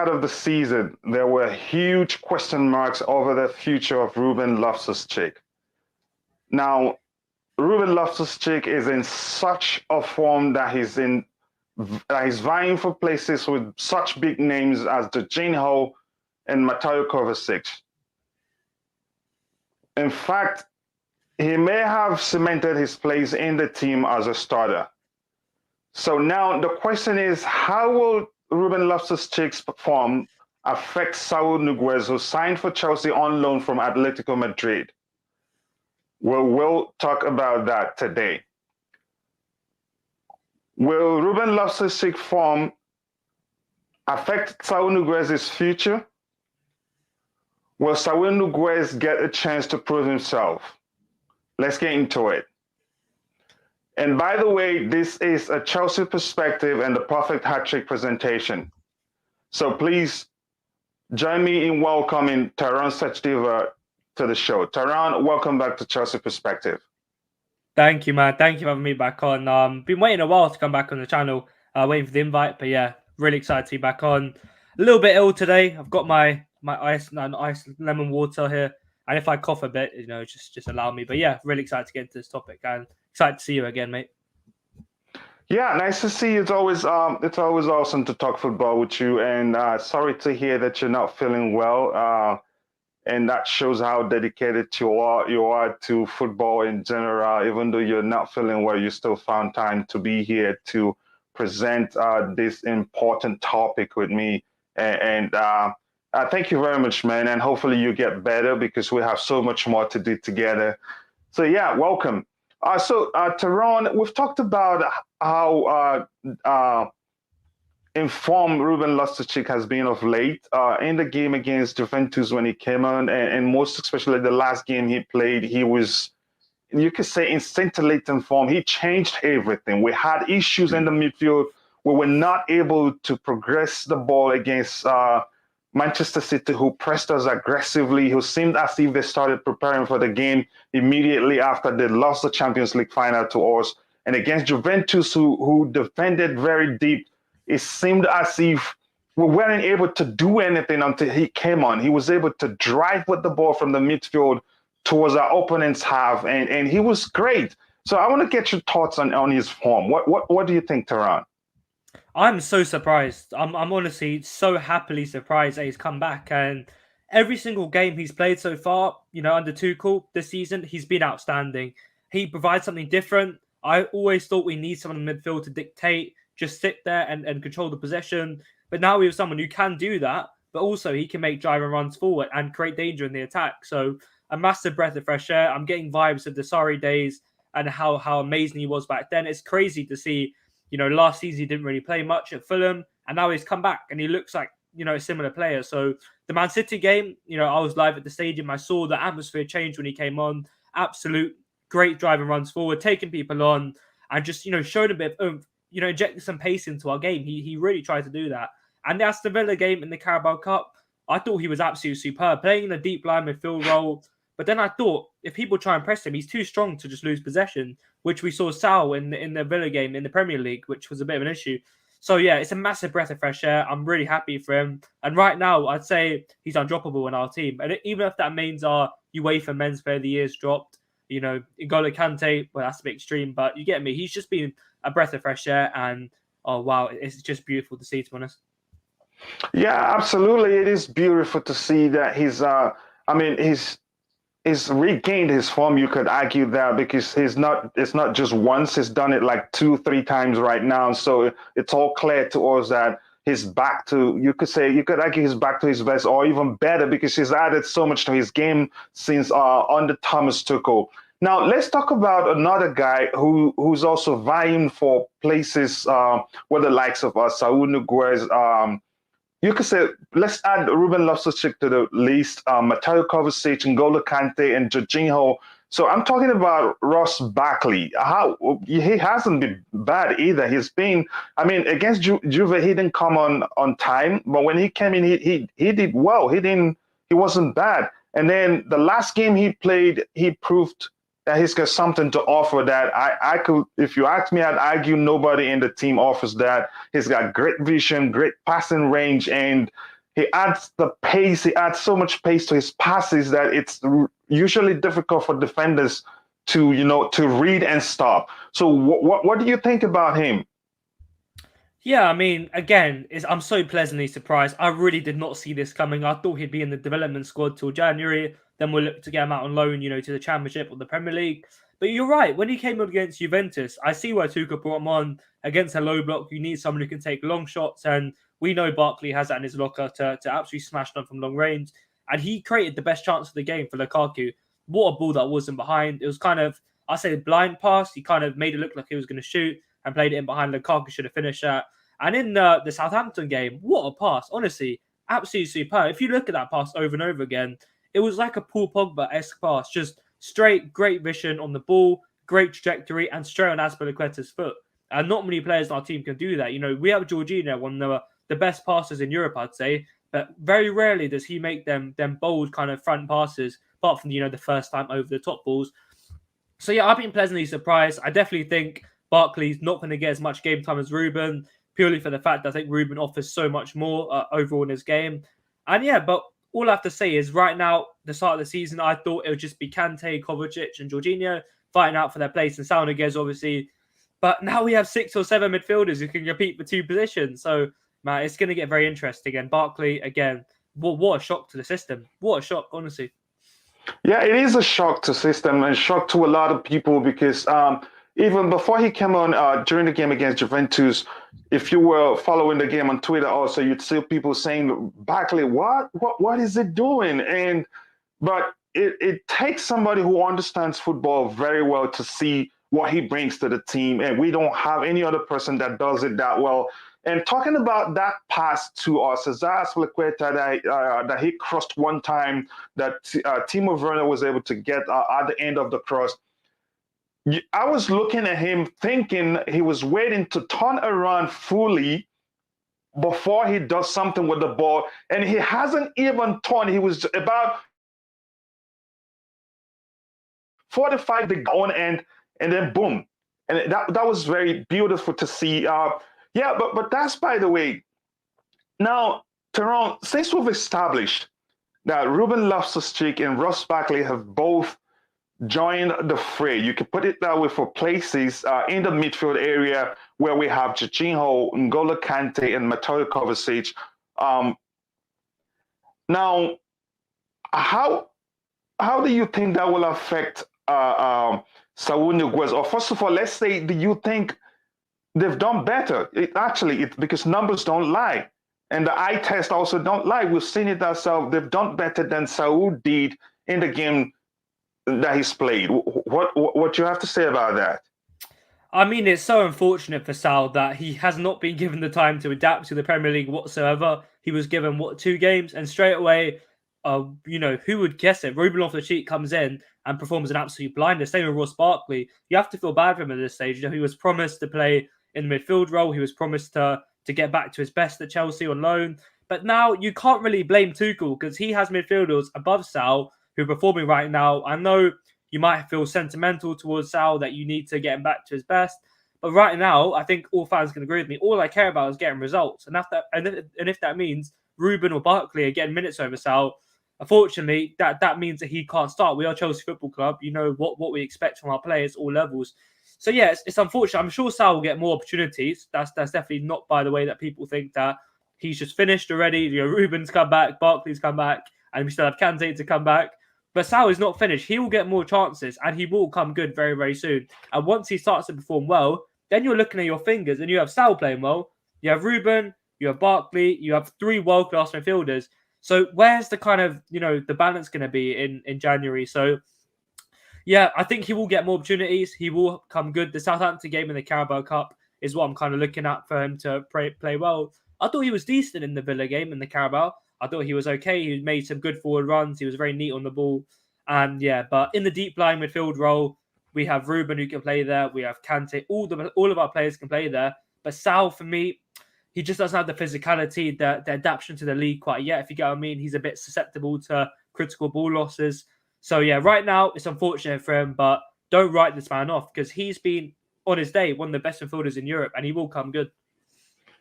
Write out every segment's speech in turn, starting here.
start of the season, there were huge question marks over the future of Ruben Loftus-Cheek. Now, Ruben Loftus-Cheek is in such a form that he's vying for places with such big names as Jorginho and Mateo Kovacic. In fact, he may have cemented his place in the team as a starter. So now the question is, how will Ruben Loftus-Cheek's form affect Saul Niguez, who signed for Chelsea on loan from Atletico Madrid? We'll talk about that today. Will Ruben Loftus-Cheek's form affect Saul Niguez's future? Will Saul Niguez get a chance to prove himself? Let's get into it. And by the way, this is a Chelsea perspective and the perfect hat-trick presentation. So please join me in welcoming Taron Sachdeva to the show. Taron, welcome back to Chelsea Perspective. Thank you, man. Thank you for having me back on. Been waiting a while to come back on the channel, waiting for the invite. But yeah, really excited to be back on. A little bit ill today. I've got my ice lemon water here. And if I cough a bit, just allow me. But yeah, really excited to get into this topic and excited to see you again, mate. Yeah, nice to see you. It's always awesome to talk football with you. And sorry to hear that you're not feeling well. And that shows how dedicated you are to football in general. Even though you're not feeling well, you still found time to be here to present this important topic with me. And thank you very much, man. And hopefully you get better because we have so much more to do together. So yeah, welcome. Taron, we've talked about how informed Ruben Loftus-Cheek has been of late in the game against Juventus when he came on, and most especially the last game he played, he was, you could say, in scintillating form. He changed everything. We had issues in the midfield. We were not able to progress the ball against Manchester City, who pressed us aggressively, who seemed as if they started preparing for the game immediately after they lost the Champions League final to us. And against Juventus, who defended very deep, it seemed as if we weren't able to do anything until he came on. He was able to drive with the ball from the midfield towards our opponent's half, and he was great. So I want to get your thoughts on his form. What do you think, Taron? I'm so surprised. I'm honestly so happily surprised that he's come back. And every single game he's played so far, under Tuchel this season, he's been outstanding. He provides something different. I always thought we need someone in midfield to dictate, just sit there and control the possession. But now we have someone who can do that, but also he can make driving runs forward and create danger in the attack. So a massive breath of fresh air. I'm getting vibes of the Sarri days and how amazing he was back then. It's crazy to see. Last season he didn't really play much at Fulham, and now he's come back and he looks like, a similar player. So the Man City game, I was live at the stadium. I saw the atmosphere change when he came on. Absolute great driving runs forward, taking people on, and just, showed a bit of oomph, injecting some pace into our game. He really tried to do that. And the Aston Villa game in the Carabao Cup, I thought he was absolutely superb, playing in a deep line midfield role. But then I thought, if people try and press him, he's too strong to just lose possession, which we saw Saul in the Villa game in the Premier League, which was a bit of an issue. So yeah, it's a massive breath of fresh air. I'm really happy for him. And right now, I'd say he's undroppable in our team. And even if that means our UEFA Men's Player of the Year's dropped, N'Golo Kante, well, that's a bit extreme, but you get me. He's just been a breath of fresh air. And, oh, wow, it's just beautiful to see, to be honest. Yeah, absolutely. It is beautiful to see that he's regained his form, you could argue that, because it's not just once, he's done it like 2-3 times right now. So it's all clear to us that he's back to, you could argue he's back to his best, or even better, because he's added so much to his game since under Thomas Tuchel. Now let's talk about another guy who's also vying for places with the likes of Saul Niguez. You could say, let's add Ruben Loftus-Cheek to the list, Mateo Kovacic, N'Golo Kante, and Jorginho. So I'm talking about Ross Barkley. He hasn't been bad either. He's been, against Juve, he didn't come on time, but when he came in, he did well. He wasn't bad. And then the last game he played, he proved that he's got something to offer that I could, if you ask me, I'd argue nobody in the team offers that. He's got great vision, great passing range, and he adds the pace. He adds so much pace to his passes that it's usually difficult for defenders to to read and stop. So what do you think about him? Yeah, I mean, again, I'm so pleasantly surprised. I really did not see this coming. I thought he'd be in the development squad till January. Then we'll look to get him out on loan, to the Championship or the Premier League. But you're right. When he came on against Juventus, I see why Tuchel brought him on against a low block. You need someone who can take long shots, and we know Barkley has that in his locker to absolutely smash them from long range. And he created the best chance of the game for Lukaku. What a ball that wasn't behind. It was kind of, I say, blind pass. He kind of made it look like he was going to shoot and played it in behind. Lukaku should have finished that. And in the Southampton game, what a pass. Honestly, absolutely superb. If you look at that pass over and over again, it was like a Paul Pogba-esque pass. Just straight, great vision on the ball, great trajectory, and straight on Azpilicueta's foot. And not many players on our team can do that. We have Jorginho, one of the best passers in Europe, I'd say. But very rarely does he make them bold kind of front passes, apart from, the first time over the top balls. So, yeah, I've been pleasantly surprised. I definitely think Barkley's not going to get as much game time as Ruben, purely for the fact that I think Ruben offers so much more overall in his game. And yeah, but all I have to say is right now, the start of the season, I thought it would just be Kante, Kovacic, and Jorginho fighting out for their place, and Saul Niguez, obviously. But now we have 6 or 7 midfielders who can compete for 2 positions. So, man, it's going to get very interesting. And Barkley, again, what a shock to the system. What a shock, honestly. Yeah, it is a shock to system and shock to a lot of people because even before he came on during the game against Juventus, if you were following the game on Twitter, also you'd see people saying, "Barkley, what is it doing?" But it takes somebody who understands football very well to see what he brings to the team, and we don't have any other person that does it that well. And talking about that pass to Cesar Azpilicueta that he crossed one time, that Timo Werner was able to get at the end of the cross. I was looking at him thinking he was waiting to turn around fully before he does something with the ball, and he hasn't even turned. He was about 45 degrees on end, and then boom. And that was very beautiful to see. Yeah, but that's by the way. Now, Taron, since we've established that Ruben Loftus-Cheek and Ross Barkley have both joined the fray, you could put it that way, for places in the midfield area where we have Jorginho, N'Golo Kante, and Mateo Kovacic. Now, how do you think that will affect Saul Niguez? Or first of all, let's say, do you think they've done better? It's because numbers don't lie. And the eye test also don't lie. We've seen it ourselves. They've done better than Saul did in the game that he's played. What you have to say about that? I mean, it's so unfortunate for Saul that he has not been given the time to adapt to the Premier League whatsoever. He was given, 2 games? And straight away, who would guess it? Ruben Opportunities comes in and performs an absolute blinder. Same with Ross Barkley. You have to feel bad for him at this stage. He was promised to play in the midfield role. He was promised to get back to his best at Chelsea on loan. But now you can't really blame Tuchel because he has midfielders above Saul who are performing right now. I know you might feel sentimental towards Saul that you need to get him back to his best. But right now, I think all fans can agree with me. All I care about is getting results. And if that means Ruben or Barkley are getting minutes over Saul, unfortunately, that means that he can't start. We are Chelsea Football Club. You know what we expect from our players, all levels. So, yeah, it's unfortunate. I'm sure Saul will get more opportunities. That's definitely not by the way that people think that he's just finished already. Ruben's come back, Barkley's come back, and we still have Kante to come back. But Saul is not finished. He will get more chances, and he will come good very, very soon. And once he starts to perform well, then you're looking at your fingers, and you have Saul playing well. You have Ruben, you have Barkley, you have 3 world-class midfielders. So where's the kind of, the balance going to be in January? So, yeah, I think he will get more opportunities. He will come good. The Southampton game in the Carabao Cup is what I'm kind of looking at for him to play well. I thought he was decent in the Villa game in the Carabao. I thought he was okay. He made some good forward runs. He was very neat on the ball. And yeah, but in the deep lying midfield role, we have Ruben who can play there. We have Kante. All of our players can play there. But Saul, for me, he just doesn't have the physicality, the adaptation to the league quite yet. If you get what I mean, he's a bit susceptible to critical ball losses. So yeah, right now it's unfortunate for him, but don't write this man off because he's been on his day one of the best midfielders in Europe, and he will come good.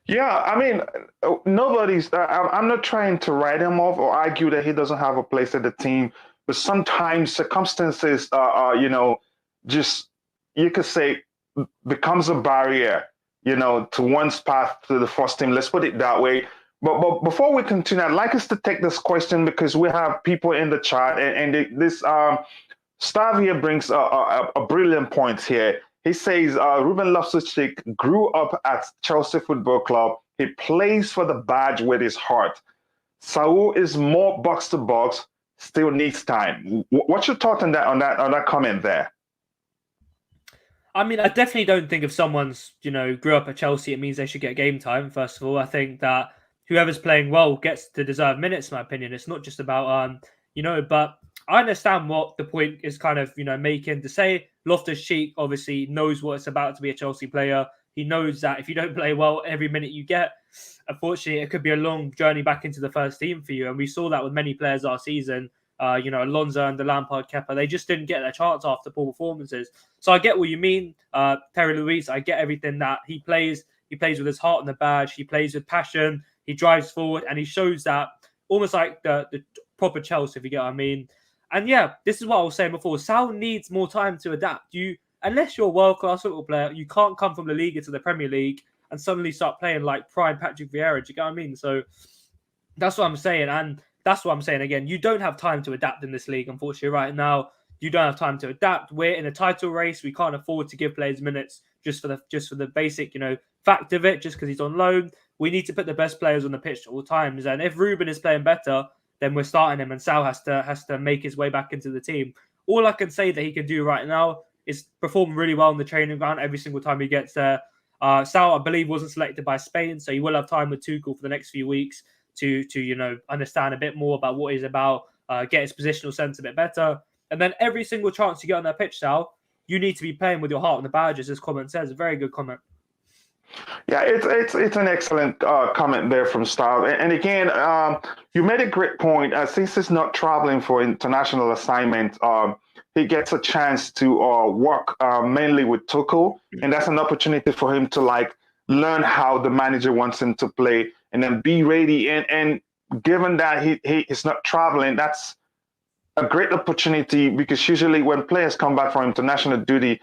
Yeah, I mean, nobody's. I'm not trying to write him off or argue that he doesn't have a place at the team, but sometimes circumstances, just you could say becomes a barrier, to one's path to the first team. Let's put it that way. But before we continue, I'd like us to take this question because we have people in the chat, and this Stav here brings a brilliant point here. He says Ruben Loftus-Cheek grew up at Chelsea Football Club. He plays for the badge with his heart. Saul is more box to box, still needs time. What's your thought on that comment there? I mean, I definitely don't think if someone's, grew up at Chelsea, it means they should get game time. First of all, I think that whoever's playing well gets to deserve minutes, in my opinion. It's not just about, but I understand what the point is kind of, making to say Loftus-Cheek obviously knows what it's about to be a Chelsea player. He knows that if you don't play well every minute you get, unfortunately, it could be a long journey back into the first team for you. And we saw that with many players last season. Alonso and the Lampard Kepa, they just didn't get their chance after poor performances. So I get what you mean, Terry Luis. I get everything that he plays. He plays with his heart on the badge. He plays with passion. He drives forward, and he shows that almost like the proper Chelsea, if you get what I mean. And yeah, this is what I was saying before. Sal needs more time to adapt. Unless you're a world-class football player, you can't come from La Liga to the Premier League and suddenly start playing like prime Patrick Vieira. Do you get what I mean? So that's what I'm saying. And that's what I'm saying again. You don't have time to adapt in this league, unfortunately, right now. You don't have time to adapt. We're in a title race. We can't afford to give players minutes just for the basic, fact of it, just because he's on loan. We need to put the best players on the pitch at all times. And if Ruben is playing better, then we're starting him, and Sal has to make his way back into the team. All I can say that he can do right now is perform really well on the training ground every single time he gets there. Sal, I believe, wasn't selected by Spain, so he will have time with Tuchel for the next few weeks to understand a bit more about what he's about, get his positional sense a bit better. And then every single chance you get on that pitch, Sal, you need to be playing with your heart on the badge, as this comment says. A very good comment. Yeah, it's an excellent comment there from Style. And again, you made a great point. Since he's not traveling for international assignment, he gets a chance to work mainly with Tuchel, and that's an opportunity for him to like learn how the manager wants him to play, and then be ready. And given that he's not traveling, that's a great opportunity because usually when players come back from international duty,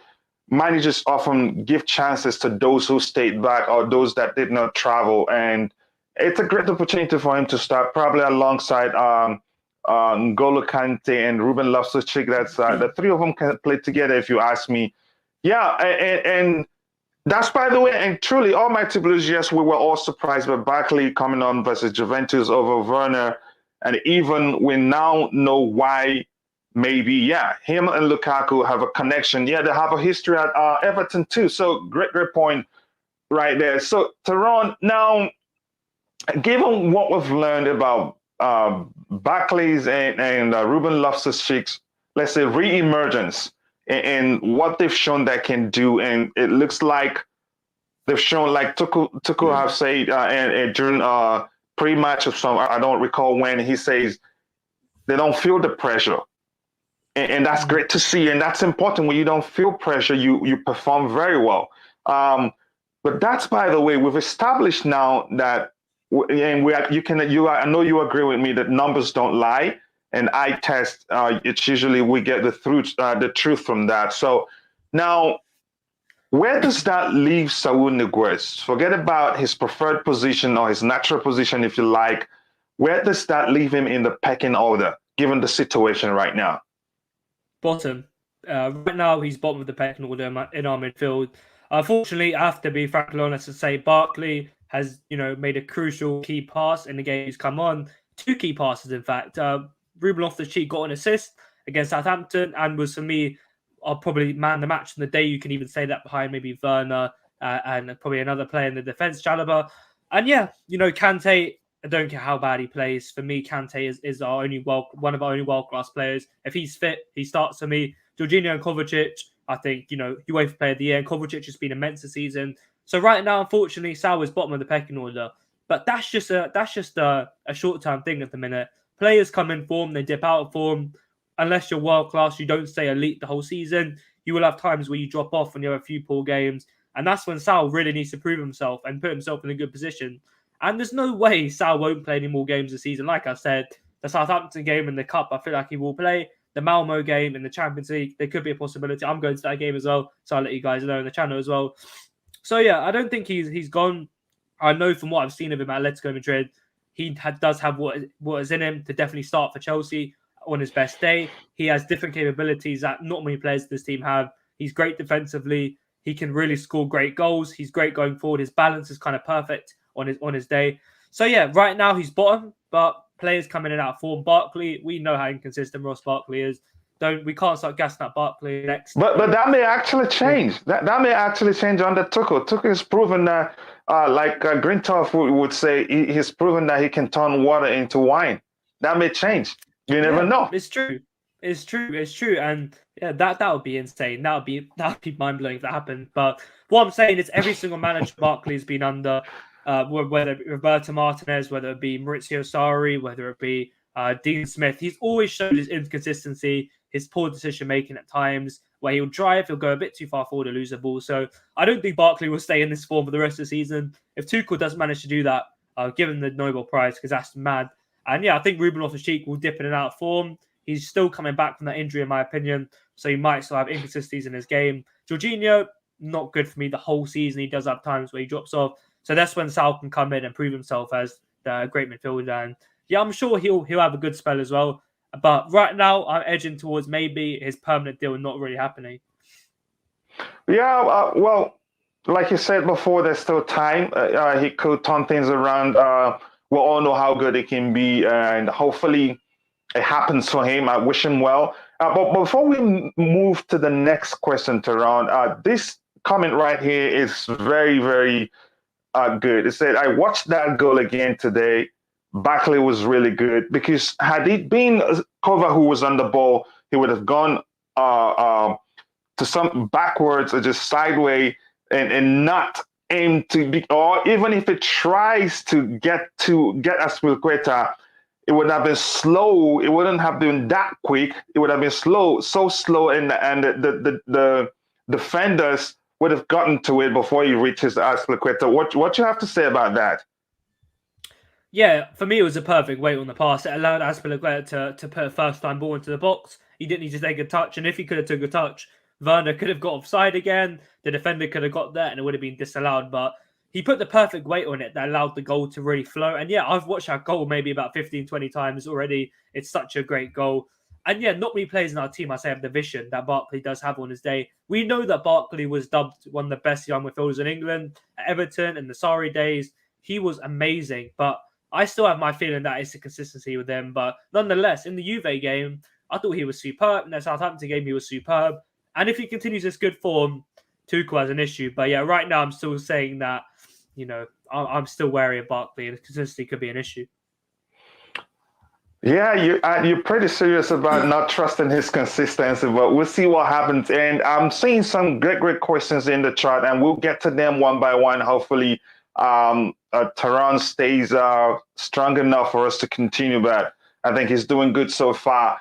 managers often give chances to those who stayed back or those that did not travel. And it's a great opportunity for him to start probably alongside N'Golo Kante and Ruben Loftus-Cheek. That's the three of them can play together, if you ask me. Yeah, and that's, by the way, and truly, Almighty Blues, yes, we were all surprised by Barkley coming on versus Juventus over Werner. And even we now know why maybe, yeah, him and Lukaku have a connection. Yeah, they have a history at Everton too. So great point right there. So Taron, now, given what we've learned about Barkley's and Ruben Loftus-Cheek's, let's say, re-emergence and what they've shown they can do, and it looks like they've shown, like Tuchel have said, and during pre-match of some, I don't recall when, he says they don't feel the pressure. And that's great to see, and that's important. When you don't feel pressure, you perform very well. But that's, by the way, we've established now that, and I know you agree with me that numbers don't lie, and eye test. It's usually we get the truth from that. So now, where does that leave Saul Niguez? Forget about his preferred position or his natural position, if you like. Where does that leave him in the pecking order, given the situation right now? Bottom. Right now, he's bottom of the pecking order in our midfield. Unfortunately, I have to be frankly honest and say Barkley has, made a crucial key pass in the game he's come on. Two key passes, in fact. Ruben Loftus-Cheek got an assist against Southampton and was, for me, probably man the match on the day. You can even say that behind maybe Werner and probably another player in the defence, Chalobah. And yeah, Kante, I don't care how bad he plays. For me, Kante is one of our only world-class players. If he's fit, he starts for me. Jorginho and Kovacic, I think, UEFA Player of the Year. And Kovacic has been immense this season. So right now, unfortunately, Sal is bottom of the pecking order. But that's just a short-term thing at the minute. Players come in form, they dip out of form. Unless you're world-class, you don't stay elite the whole season. You will have times where you drop off and you have a few poor games. And that's when Saul really needs to prove himself and put himself in a good position. And there's no way Saul won't play any more games this season. Like I said, the Southampton game in the Cup, I feel like he will play. The Malmo game in the Champions League, there could be a possibility. I'm going to that game as well, so I'll let you guys know in the channel as well. So yeah, I don't think he's gone. I know from what I've seen of him at Atletico Madrid, he does have what is in him to definitely start for Chelsea on his best day. He has different capabilities that not many players in this team have. He's great defensively. He can really score great goals. He's great going forward. His balance is kind of perfect on his day. So yeah, right now he's bottom, but players coming in out of form. Barkley, we know how inconsistent Ross Barkley is. We can't start gassing up Barkley next. But that may actually change. That may actually change under Tuchel. Tuchel has proven that, like Grintoff would say, he's proven that he can turn water into wine. That may change. You never know. It's true. It's true. And yeah, that would be insane. That would be mind blowing if that happened. But what I'm saying is every single manager Barkley's been under, whether it be Roberto Martinez, whether it be Maurizio Sarri, whether it be Dean Smith, he's always shown his inconsistency, his poor decision making at times, where he'll drive, he'll go a bit too far forward and lose the ball. So I don't think Barkley will stay in this form for the rest of the season. If Tuchel doesn't manage to do that, give him the Nobel Prize because that's mad. And yeah, I think Ruben Loftus-Cheek will dip in and out of form. He's still coming back from that injury, in my opinion, so he might still have inconsistencies in his game. Jorginho, not good for me the whole season. He does have times where he drops off. So that's when Saul can come in and prove himself as the great midfielder. And yeah, I'm sure he'll have a good spell as well. But right now, I'm edging towards maybe his permanent deal not really happening. Yeah, well, like you said before, there's still time. He could turn things around. We all know how good he can be, and hopefully it happens for him. I wish him well. But before we move to the next question, Taron, this comment right here is very, very good. It said, I watched that goal again today. Barkley was really good because had it been Cover who was on the ball, he would have gone to some backwards or just sideways and not aim to be, or even if it tries to get Aspilicueta, it would have been slow. It wouldn't have been that quick. It would have been slow, so slow, and the defenders would have gotten to it before he reaches Aspilicueta. What you have to say about that? Yeah, for me, it was a perfect weight on the pass. It allowed Aspilicueta to put a first-time ball into the box. He didn't need to take a touch, and if he could have took a touch, Werner could have got offside again. The defender could have got there, and it would have been disallowed. But he put the perfect weight on it that allowed the goal to really flow. And yeah, I've watched that goal maybe about 15, 20 times already. It's such a great goal. And yeah, not many players in our team, I say, have the vision that Barkley does have on his day. We know that Barkley was dubbed one of the best young midfielders in England at Everton in the Sarri days. He was amazing, but I still have my feeling that it's a consistency with him. But nonetheless, in the Juve game, I thought he was superb. In the Southampton game, he was superb. And if he continues this good form, Tuchel has an issue. But yeah, right now I'm still saying that, I'm still wary of Barkley, and consistency could be an issue. Yeah, you're pretty serious about not trusting his consistency, but we'll see what happens. And I'm seeing some great questions in the chat, and we'll get to them one by one. Hopefully, Taron stays strong enough for us to continue, but I think he's doing good so far.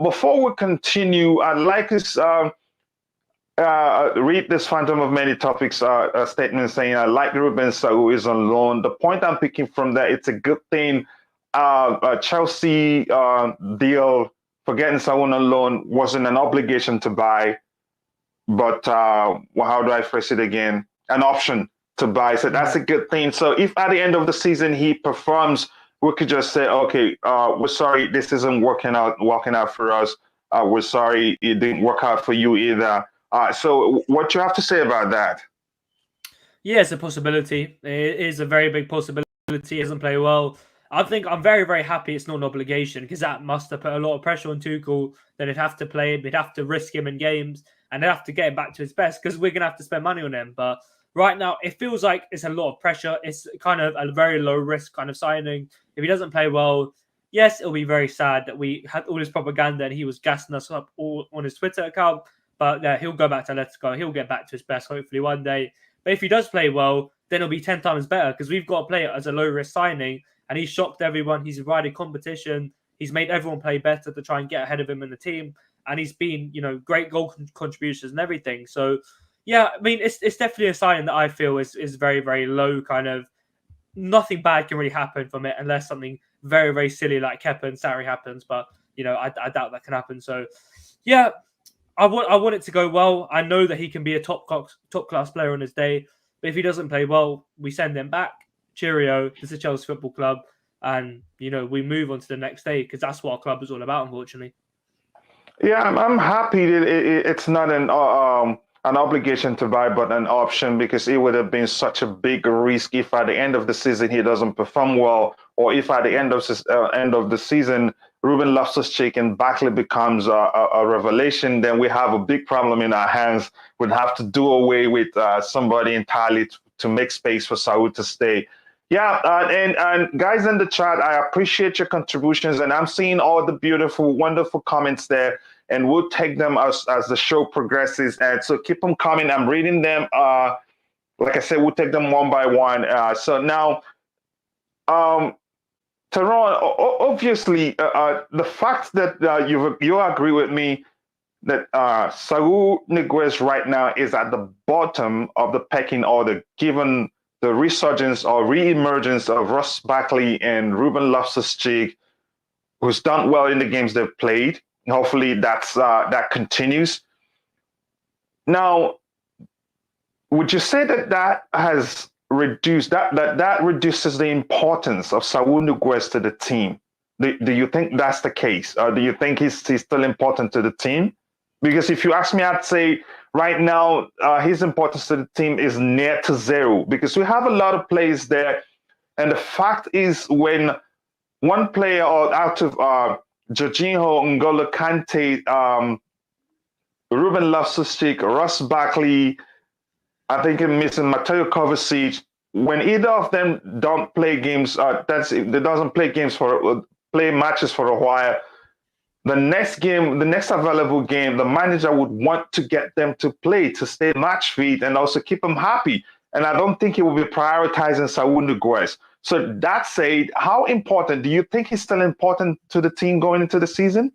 Before we continue, I'd like to read this Phantom of Many Topics statement saying, I like Rubens who is on loan. The point I'm picking from that, it's a good thing. Chelsea deal for getting someone on loan wasn't an obligation to buy, but how do I phrase it again? An option to buy. So that's a good thing. So if at the end of the season he performs, we could just say, okay, we're sorry, this isn't working out for us. We're sorry it didn't work out for you either. So what you have to say about that? Yeah, it's a possibility. It is a very big possibility. He doesn't play well. I think I'm very, very happy it's not an obligation, because that must have put a lot of pressure on Tuchel. Then he'd have to play him, he'd have to risk him in games, and they'd have to get him back to his best, because we're going to have to spend money on him. But right now, it feels like it's a lot of pressure. It's kind of a very low risk kind of signing. If he doesn't play well, yes, it'll be very sad that we had all this propaganda and he was gassing us up all on his Twitter account. But he'll go back to Atletico. He'll get back to his best, hopefully, one day. But if he does play well, then it'll be 10 times better, because we've got to play it as a low-risk signing. And he's shocked everyone. He's riding competition. He's made everyone play better to try and get ahead of him in the team. And he's been, great goal contributions and everything. So, Yeah, I mean, it's definitely a sign that I feel is very, very low. Kind of nothing bad can really happen from it unless something very, very silly like Kepa and Sarri happens. But I doubt that can happen. So yeah, I want it to go well. I know that he can be a top class player on his day, but if he doesn't play well, we send him back. Cheerio. This is Chelsea Football Club, and we move on to the next day because that's what our club is all about. Unfortunately. Yeah, I'm happy that it's not an obligation to buy, but an option because it would have been such a big risk if at the end of the season he doesn't perform well, or if at the end of the season Ruben Loftus-Cheek and Barkley becomes a revelation, then we have a big problem in our hands. We'd have to do away with somebody entirely to make space for Saul to stay. Yeah, and guys in the chat, I appreciate your contributions, and I'm seeing all the beautiful, wonderful comments there, and we'll take them as the show progresses. And so keep them coming. I'm reading them. Like I said, we'll take them one by one. So now, Taron, obviously, the fact that you agree with me that Saul Niguez right now is at the bottom of the pecking order, given the resurgence or re-emergence of Ross Barkley and Ruben Loftus-Cheek, who's done well in the games they've played. Hopefully that continues. Now, would you say that has reduced that reduces the importance of Saul Niguez to the team? Do you think that's the case? Or do you think he's still important to the team? Because if you ask me, I'd say right now his importance to the team is near to zero because we have a lot of players there. And the fact is when one player out of Jorginho, N'Golo Kante, Ruben Loftus-Cheek, Ross Barkley, I think I'm missing Mateo Kovacic, when either of them don't play games, they doesn't play matches for a while, the next available game, the manager would want to get them to play to stay match fit and also keep them happy. And I don't think he will be prioritizing Saul Niguez. So that said, how important do you think he's still important to the team going into the season?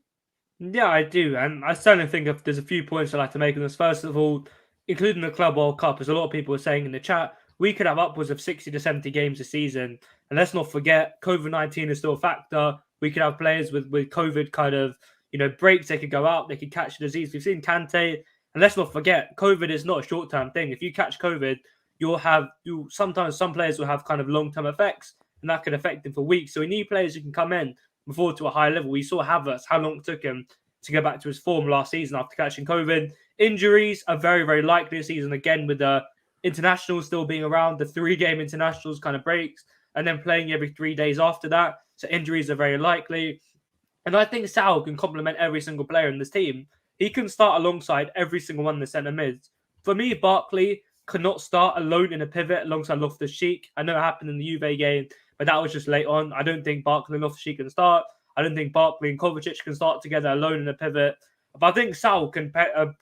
Yeah, I do, and I certainly think there's a few points I'd like to make on this. First of all, including the Club World Cup, as a lot of people were saying in the chat, we could have upwards of 60 to 70 games a season. And let's not forget, COVID-19 is still a factor. We could have players with COVID kind of, breaks. They could go out, they could catch the disease. We've seen Kante. And let's not forget, COVID is not a short-term thing. If you catch COVID, sometimes some players will have kind of long-term effects, and that could affect them for weeks. So we need players who can come in before to a high level. We saw Havertz, how long it took him to go back to his form last season after catching COVID. Injuries are very, very likely this season, again, with the internationals still being around, the 3-game internationals kind of breaks, and then playing every 3 days after that. So injuries are very likely. And I think Saul can complement every single player in this team. He can start alongside every single one in the centre mids. For me, Barkley cannot start alone in a pivot alongside Loftus-Cheek. I know it happened in the Juve game, but that was just late on. I don't think Barkley and Loftus-Cheek can start. I don't think Barkley and Kovacic can start together alone in a pivot. But I think Saul can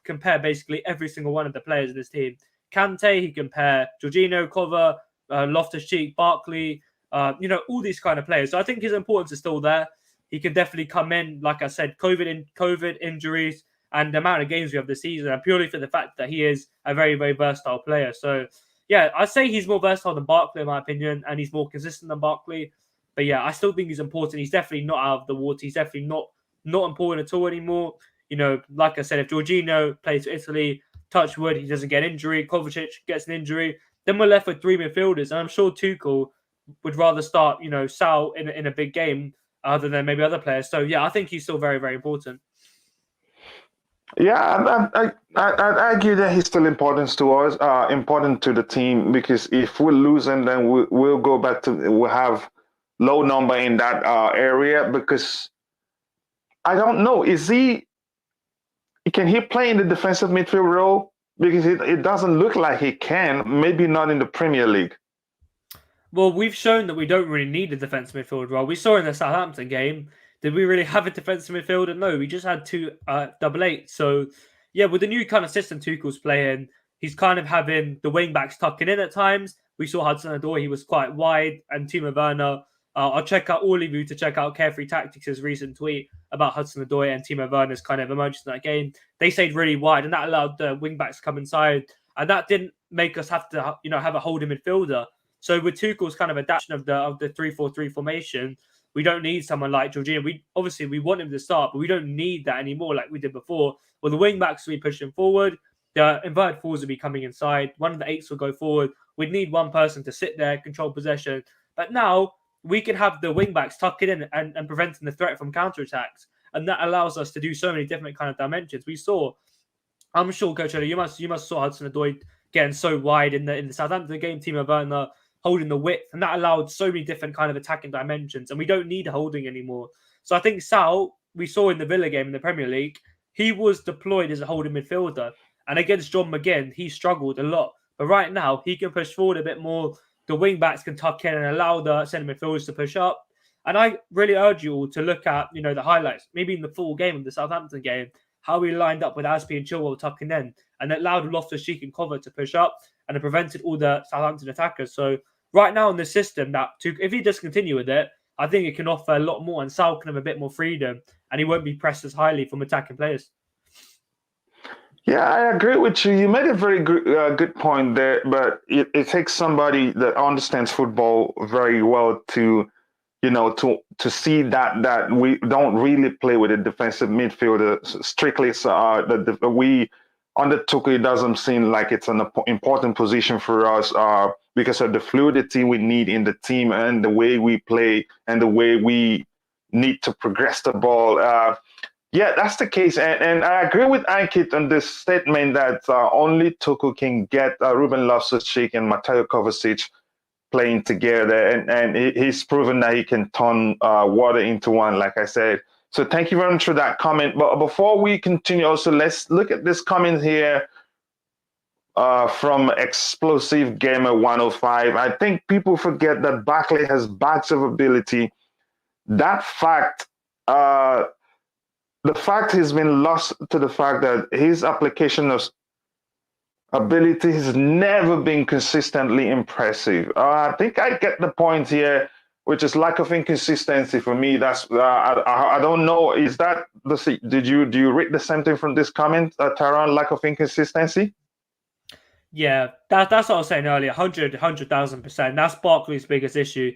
compare basically every single one of the players in this team. Kante, he can pair Jorginho, Kova, Loftus-Cheek, Barkley, all these kind of players. So I think his importance is still there. He can definitely come in, like I said, COVID injuries, and the amount of games we have this season, and purely for the fact that he is a very, very versatile player. So, yeah, I'd say he's more versatile than Barkley, in my opinion, and he's more consistent than Barkley. But, yeah, I still think he's important. He's definitely not out of the water. He's definitely not important at all anymore. Like I said, if Jorginho plays for Italy, touch wood, he doesn't get an injury, Kovacic gets an injury, then we're left with 3 midfielders. And I'm sure Tuchel would rather start, Saul in a big game other than maybe other players. So, yeah, I think he's still very, very important. Yeah, I argue that he's still important to us, important to the team, because if we lose him, then we'll go back to, we'll have low number in that area, because I don't know, can he play in the defensive midfield role? Because it doesn't look like he can, maybe not in the Premier League. Well, we've shown that we don't really need a defensive midfield role. We saw in the Southampton game, did we really have a defensive midfielder? No, we just had 2 double eights. So, yeah, with the new kind of system Tuchel's playing, he's kind of having the wing backs tucking in at times. We saw Hudson-Odoi, he was quite wide, and Timo Werner. I'll check out all of you to check out Carefree Tactics' recent tweet about Hudson-Odoi and Timo Werner's kind of emergence in that game. They stayed really wide, and that allowed the wing backs to come inside. and that didn't make us have to have a holding midfielder. So with Tuchel's kind of adaptation of the 3-4-3 formation, we don't need someone like Jorginho. We want him to start, but we don't need that anymore like we did before. Well, the wing backs will be pushing forward, the inverted fours will be coming inside, one of the eights will go forward. We'd need one person to sit there, control possession. But now we can have the wing backs tucking in and preventing the threat from counterattacks. And that allows us to do so many different kind of dimensions. We saw, I'm sure, Coachella, you must saw Hudson-Odoi getting so wide in the Southampton game, Timo Werner holding the width, and that allowed so many different kind of attacking dimensions, and we don't need holding anymore. So I think Saul, we saw in the Villa game in the Premier League, he was deployed as a holding midfielder, and against John McGinn, he struggled a lot. But right now, he can push forward a bit more. The wing backs can tuck in and allow the centre midfielders to push up. And I really urge you all to look at, the highlights, maybe in the full game of the Southampton game, how we lined up with Aspi and Chilwell tucking in, and it allowed Loftus-Cheek and Cover to push up, and it prevented all the Southampton attackers. So right now in the system, if he does continue with it, I think it can offer a lot more, and Sal can have a bit more freedom, and he won't be pressed as highly from attacking players. Yeah, I agree with you. You made a very good point there, but it takes somebody that understands football very well to see that we don't really play with a defensive midfielder strictly. So we under Tuchel, it doesn't seem like it's an important position for us because of the fluidity we need in the team and the way we play and the way we need to progress the ball. Yeah, that's the case. And I agree with Ankit on this statement that only Tuchel can get Ruben Loftus-Cheek and Mateo Kovacic playing together. And he's proven that he can turn water into wine, like I said. So thank you very much for that comment. But before we continue, also, let's look at this comment here from Explosive Gamer 105. I think people forget that Barkley has bags of ability. That fact... the fact has been lost to the fact that his application of ability has never been consistently impressive. I think I get the point here, which is lack of inconsistency for me. That's I don't know. Is that do you read the same thing from this comment, Taron? Lack of inconsistency. Yeah, that's what I was saying earlier. 100,000%. That's Barkley's biggest issue.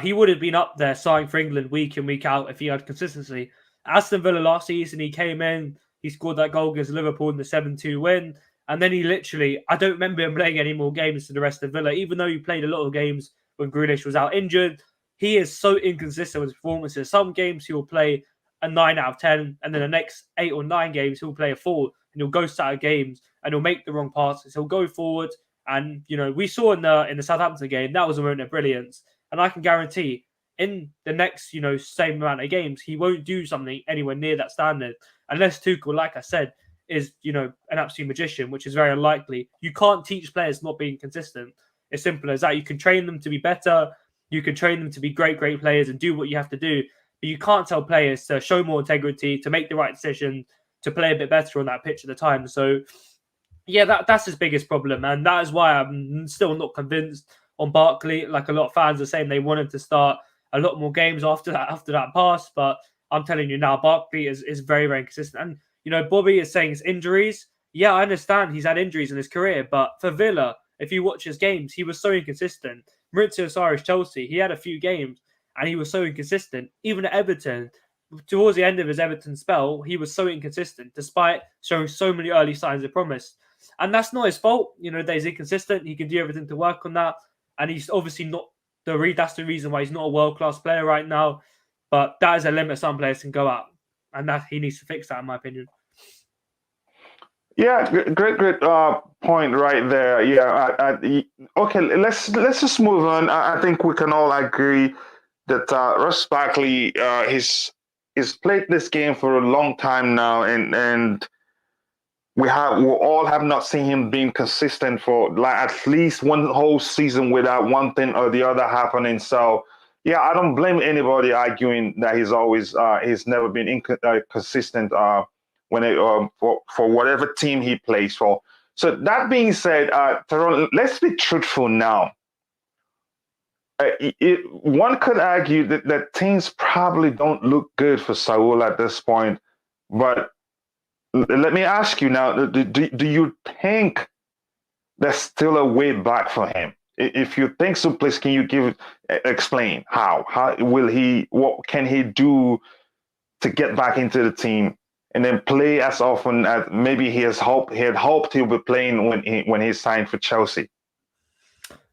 He would have been up there starting for England week in, week out if he had consistency. Aston Villa last season, he came in, he scored that goal against Liverpool in the 7-2 win, and then he literally, I don't remember him playing any more games to the rest of Villa, even though he played a lot of games when Grealish was out injured. He is so inconsistent with his performances. Some games he will play a 9 out of 10, and then the next 8 or 9 games he'll play a 4, and he'll ghost out of games, and he'll make the wrong passes. He'll go forward, and we saw in the Southampton game, that was a moment of brilliance, and I can guarantee in the next, same amount of games, he won't do something anywhere near that standard. Unless Tuchel, like I said, is, an absolute magician, which is very unlikely. You can't teach players not being consistent. It's simple as that. You can train them to be better. You can train them to be great players and do what you have to do. But you can't tell players to show more integrity, to make the right decision, to play a bit better on that pitch at the time. So, yeah, that's his biggest problem. And that is why I'm still not convinced on Barkley. Like a lot of fans are saying they want him to start a lot more games after that pass, but I'm telling you now, Barkley is very, very consistent. And, Bobby is saying it's injuries. Yeah, I understand he's had injuries in his career, but for Villa, if you watch his games, he was so inconsistent. Maurizio Sarri's Chelsea, he had a few games, and he was so inconsistent. Even at Everton, towards the end of his Everton spell, he was so inconsistent, despite showing so many early signs of promise. And that's not his fault. That he's inconsistent. He can do everything to work on that. And he's obviously not that's the reason why he's not a world-class player right now. But that is a limit some players can go at. And that he needs to fix that, in my opinion. Yeah, great point right there. Yeah, okay, let's just move on. I think we can all agree that Ross Barkley he's played this game for a long time now, and we all have not seen him being consistent for like at least one whole season without one thing or the other happening. So yeah, I don't blame anybody arguing that he's never been inconsistent when for whatever team he plays for. So that being said, Taron, let's be truthful now. One could argue that things probably don't look good for Saul at this point, but let me ask you now, do you think there's still a way back for him. If you think so, please can you explain how? How will he? What can he do to get back into the team and then play as often as maybe he had hoped he'll be playing when he signed for Chelsea?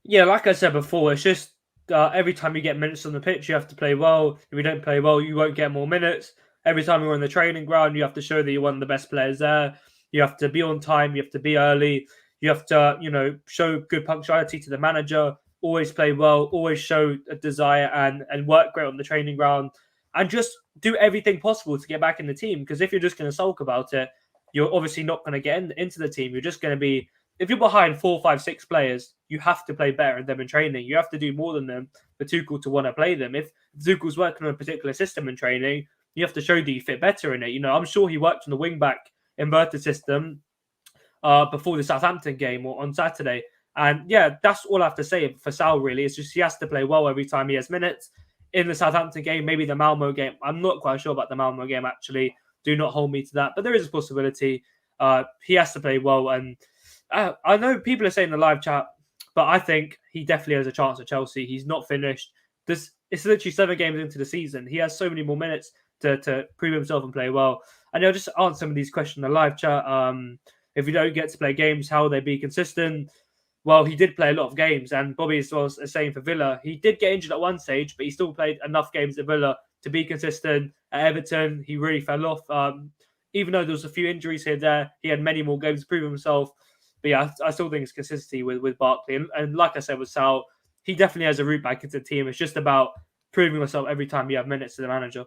Yeah, like I said before, it's just every time you get minutes on the pitch, you have to play well. If you don't play well, you won't get more minutes. Every time you're on the training ground, you have to show that you're one of the best players there. You have to be on time. You have to be early. You have to, show good punctuality to the manager. Always play well. Always show a desire and work great on the training ground, and just do everything possible to get back in the team. Because if you're just going to sulk about it, you're obviously not going to get into the team. You're just going to be, if you're behind 4, 5, 6 players, you have to play better than them in training. You have to do more than them for Tuchel to want to play them. If Tuchel's working on a particular system in training, you have to show that you fit better in it. I'm sure he worked on the wing-back inverted system before the Southampton game or on Saturday. And yeah, that's all I have to say for Saul, really. It's just he has to play well every time he has minutes. In the Southampton game, maybe the Malmo game. I'm not quite sure about the Malmo game, actually. Do not hold me to that. But there is a possibility. He has to play well. And I know people are saying in the live chat, but I think he definitely has a chance at Chelsea. He's not finished. It's literally 7 games into the season. He has so many more minutes to prove himself and play well. And I'll just answer some of these questions in the live chat. If you don't get to play games, how will they be consistent? Well, he did play a lot of games, and Bobby as well is saying for Villa, he did get injured at one stage, but he still played enough games at Villa to be consistent. At Everton, he really fell off. Even though there was a few injuries here and there, he had many more games to prove himself. But yeah, I still think it's consistency with Barkley. And like I said with Saul, he definitely has a route back into the team. It's just about proving yourself every time you have minutes to the manager.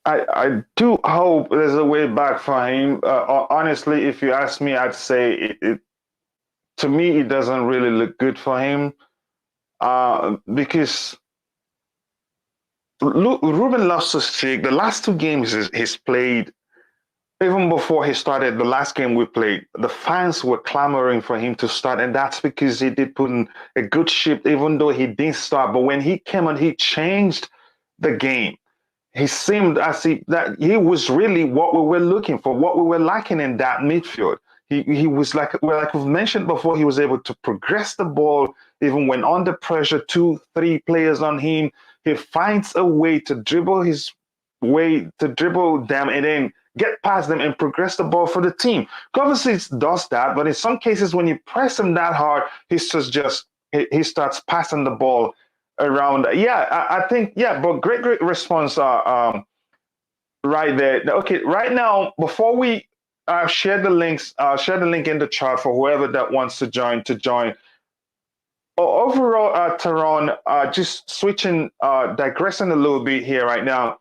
I do hope there's a way back for him. Honestly, if you ask me, I'd say to me, it doesn't really look good for him because Ruben Loftus-Cheek, the last 2 games he's played, even before he started, the last game we played, the fans were clamoring for him to start, and that's because he did put in a good shift, even though he didn't start. But when he came on, he changed the game. He seemed as that he was really what we were looking for, what we were lacking in that midfield. He was like we've mentioned before, he was able to progress the ball even when under pressure, 2, 3 players on him. He finds a way to dribble them and then get past them and progress the ball for the team. Kovacic does that, but in some cases when you press him that hard, he starts passing the ball around. Yeah, I think, yeah, but great response right there. Okay, right now, before we share the link in the chat for whoever that wants to join. Overall, Taron, just digressing a little bit here right now.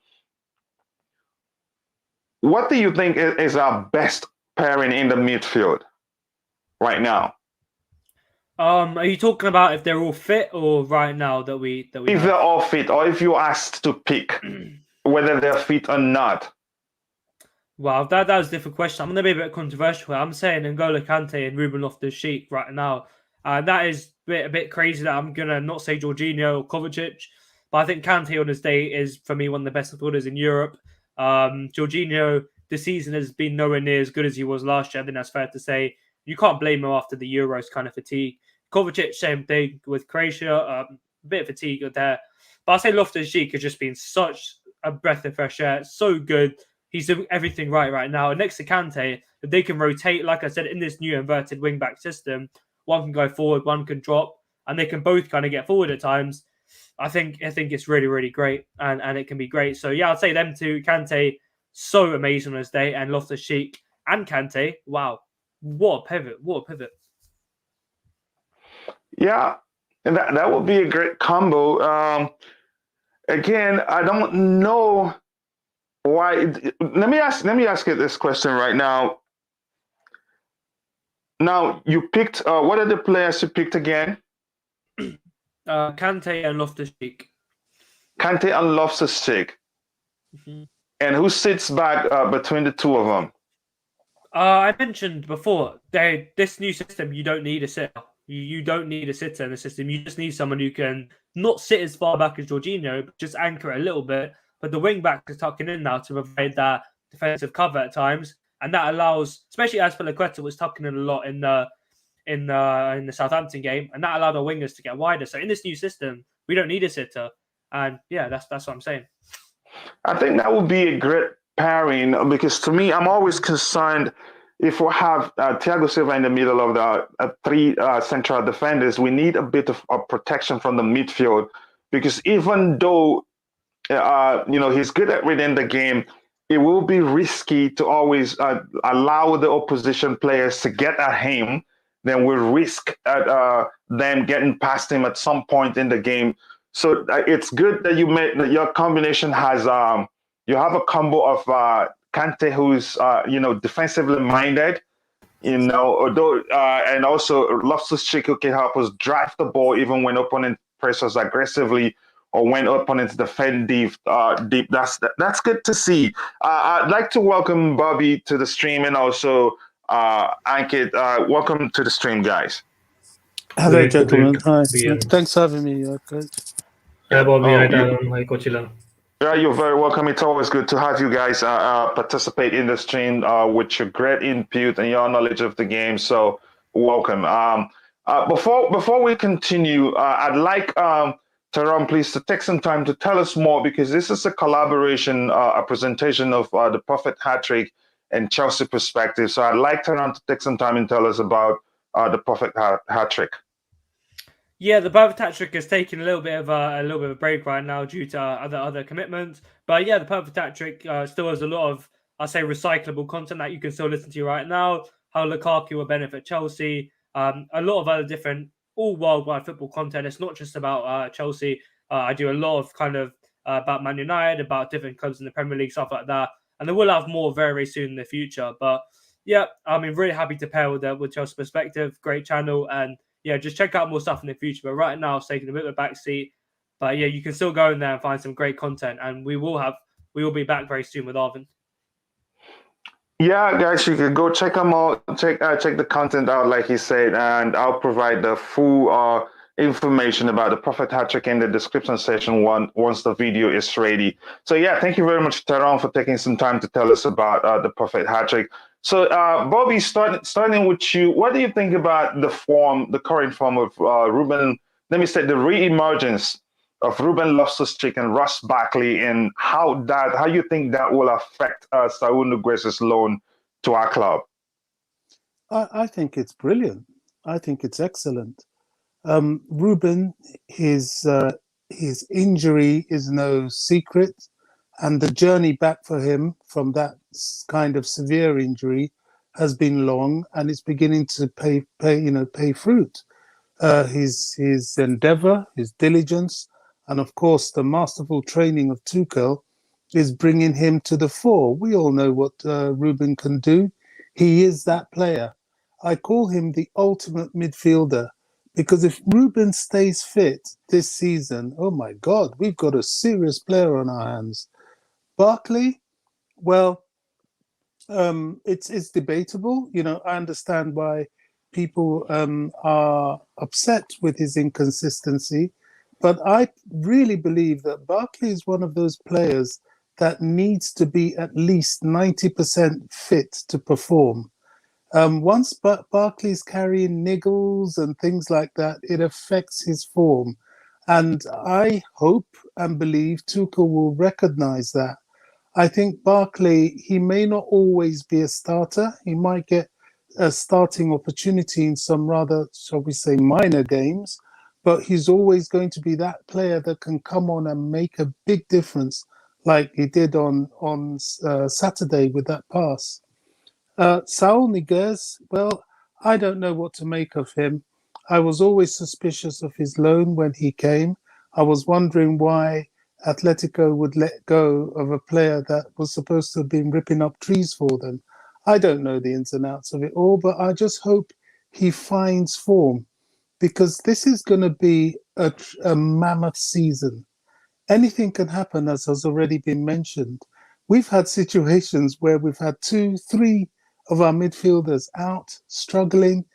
What do you think is our best pairing in the midfield right now? Are you talking about if they're all fit or right now that we if have? They're all fit, or if you're asked to pick whether they're fit or not? Wow, that was a different question. I'm going to be a bit controversial. I'm saying N'Golo Kante and Ruben Loftus-Cheek right now. That is a bit crazy that I'm going to not say Jorginho or Kovacic, but I think Kante on his day is, for me, one of the best midfielders in Europe. Jorginho, this season has been nowhere near as good as he was last year. I think that's fair to say. You can't blame him after the Euros kind of fatigue. Kovacic, same thing with Croatia, a bit of fatigue there. But I say Loftus-Cheek has just been such a breath of fresh air. So good. He's doing everything right now. And next to Kante, if they can rotate, like I said, in this new inverted wing-back system, one can go forward, one can drop, and they can both kind of get forward at times. I think it's really, really great, and it can be great. So, yeah, I'd say them two. Kante, so amazing on his day, and Loftus-Cheek and Kante, wow. What a pivot. Yeah, and that would be a great combo. Again, I don't know why. Let me ask you this question right now. Now, you picked, what are the players you picked again? Kante and Loftus-Cheek. Kante and Loftus-Cheek. Mm-hmm. And who sits back between the two of them? I mentioned before, this new system, you don't need a sitter. You don't need a sitter in the system. You just need someone who can not sit as far back as Jorginho, but just anchor it a little bit. But the wing back is tucking in now to provide that defensive cover at times. and that allows, especially as Spilicueta was tucking in a lot in the Southampton game, and that allowed our wingers to get wider. So in this new system, we don't need a sitter, and yeah, that's what I'm saying. I think that would be a great pairing because to me, I'm always concerned if we have Thiago Silva in the middle of the three central defenders, we need a bit of protection from the midfield because even though he's good at reading the game, it will be risky to always allow the opposition players to get at him. Then we risk at them getting past him at some point in the game. So it's good that your combination has you have a combo of Kante, who's defensively minded, although and also Loftus-Cheek, who can help us drive the ball even when opponent presses aggressively or when opponents defend deep. That's good to see. I'd like to welcome Bobby to the stream and also Ankit. Welcome to the stream, guys. Hello, gentlemen. Hi. Thanks for having me, Coach. Hi, Bobby. Hi, Taron. Hi, Coachila. Yeah, you're very welcome. It's always good to have you guys participate in the stream with your great input and your knowledge of the game. So welcome. Before we continue, I'd like Taron, please, to take some time to tell us more, because this is a collaboration, a presentation of the Prophet Hat-Trick and Chelsea perspective. So I'd like Taron to take some time and tell us about the Prophet Hat-Trick. Yeah, the Perfect Hat-Trick is taking a little bit of a break right now due to other commitments. But yeah, the Perfect Hat-Trick still has a lot of, I'll say, recyclable content that you can still listen to right now. How Lukaku will benefit Chelsea. A lot of other different, all worldwide football content. It's not just about Chelsea. I do a lot of kind of about Man United, about different clubs in the Premier League, stuff like that. And then we'll have more very, very soon in the future. But yeah, I'm really happy to pair with Chelsea Perspective. Great channel. And yeah, just check out more stuff in the future. But right now, it's taking a bit of a backseat. But yeah, you can still go in there and find some great content. And we will be back very soon with Arvin. Yeah, guys, you can go check them out. Check the content out, like he said, and I'll provide the full information about the Prophet Hat-Trick in the description section once the video is ready. So yeah, thank you very much, Taron, for taking some time to tell us about the Prophet Hat-Trick. So Bobby, starting with you, what do you think about the current form of Ruben? Let me say the re-emergence of Ruben Loftus-Cheek and Ross Barkley, and how you think that will affect Saul Niguez's loan to our club? I think it's brilliant. I think it's excellent. Ruben, his injury is no secret, and the journey back for him from that kind of severe injury has been long, and it's beginning to pay fruit. His endeavor, his diligence, and of course the masterful training of Tuchel is bringing him to the fore. We all know what Ruben can do. He is that player. I call him the ultimate midfielder, because if Ruben stays fit this season, oh my God, we've got a serious player on our hands. Barkley, well, it's debatable. I understand why people are upset with his inconsistency, but I really believe that Barkley is one of those players that needs to be at least 90% fit to perform. Once Barkley's carrying niggles and things like that, it affects his form. And I hope and believe Tuchel will recognize that. I think Barkley, he may not always be a starter. He might get a starting opportunity in some rather, shall we say, minor games, but he's always going to be that player that can come on and make a big difference, like he did on Saturday with that pass. Saul Niguez, well, I don't know what to make of him. I was always suspicious of his loan when he came. I was wondering why Atletico would let go of a player that was supposed to have been ripping up trees for them. I don't know the ins and outs of it all, but I just hope he finds form, because this is going to be a mammoth season. Anything can happen, as has already been mentioned. We've had situations where we've had 2, 3 of our midfielders out, struggling,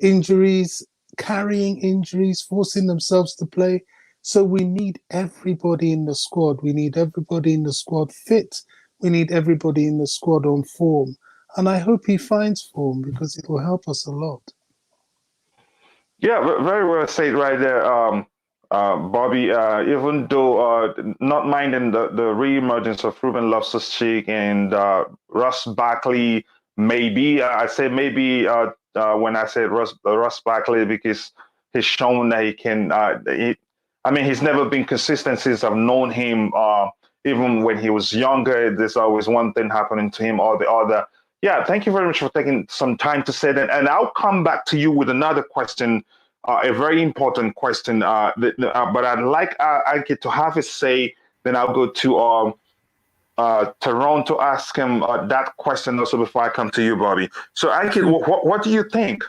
injuries, carrying injuries, forcing themselves to play. So we need everybody in the squad. We need everybody in the squad fit. We need everybody in the squad on form. And I hope he finds form because it will help us a lot. Yeah, very well said right there, Bobby. Even though not minding the re-emergence of Ruben Loftus-Cheek and Barkley, maybe I say maybe when I said Russ Barkley because he's shown that he can. I mean, he's never been consistent since I've known him. Even when he was younger, there's always one thing happening to him or the other. Yeah, thank you very much for taking some time to say that. And I'll come back to you with another question, a very important question. But I'd like Ike to have his say. Then I'll go to Taron to ask him that question also before I come to you, Bobby. So, Ike, what do you think?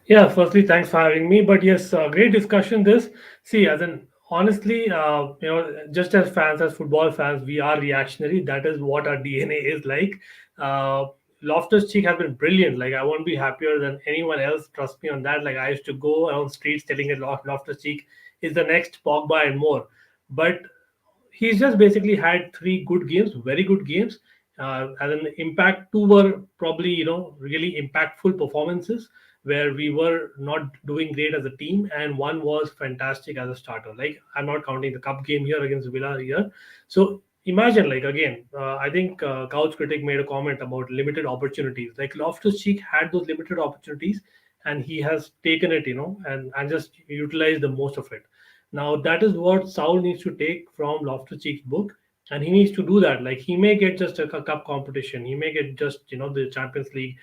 Yeah, firstly, thanks for having me. But yes, great discussion. This, see, as in honestly, just as fans, as football fans, we are reactionary. That is what our DNA is like. Uh, Loftus Cheek has been brilliant. Like I won't be happier than anyone else. Trust me on that. Like I used to go around streets telling that Loftus Cheek is the next Pogba and more. But he's just basically had three good games, very good games. As an impact, two were probably really impactful performances where we were not doing great as a team, and one was fantastic as a starter. Like I'm not counting the cup game here against Villa here. So imagine, like again, I think Couch Critic made a comment about limited opportunities. Like Loftus Cheek had those limited opportunities, and he has taken it, and just utilized the most of it. Now that is what Saul needs to take from Loftus-Cheek's book, and he needs to do that. Like he may get just a cup competition, he may get just the Champions League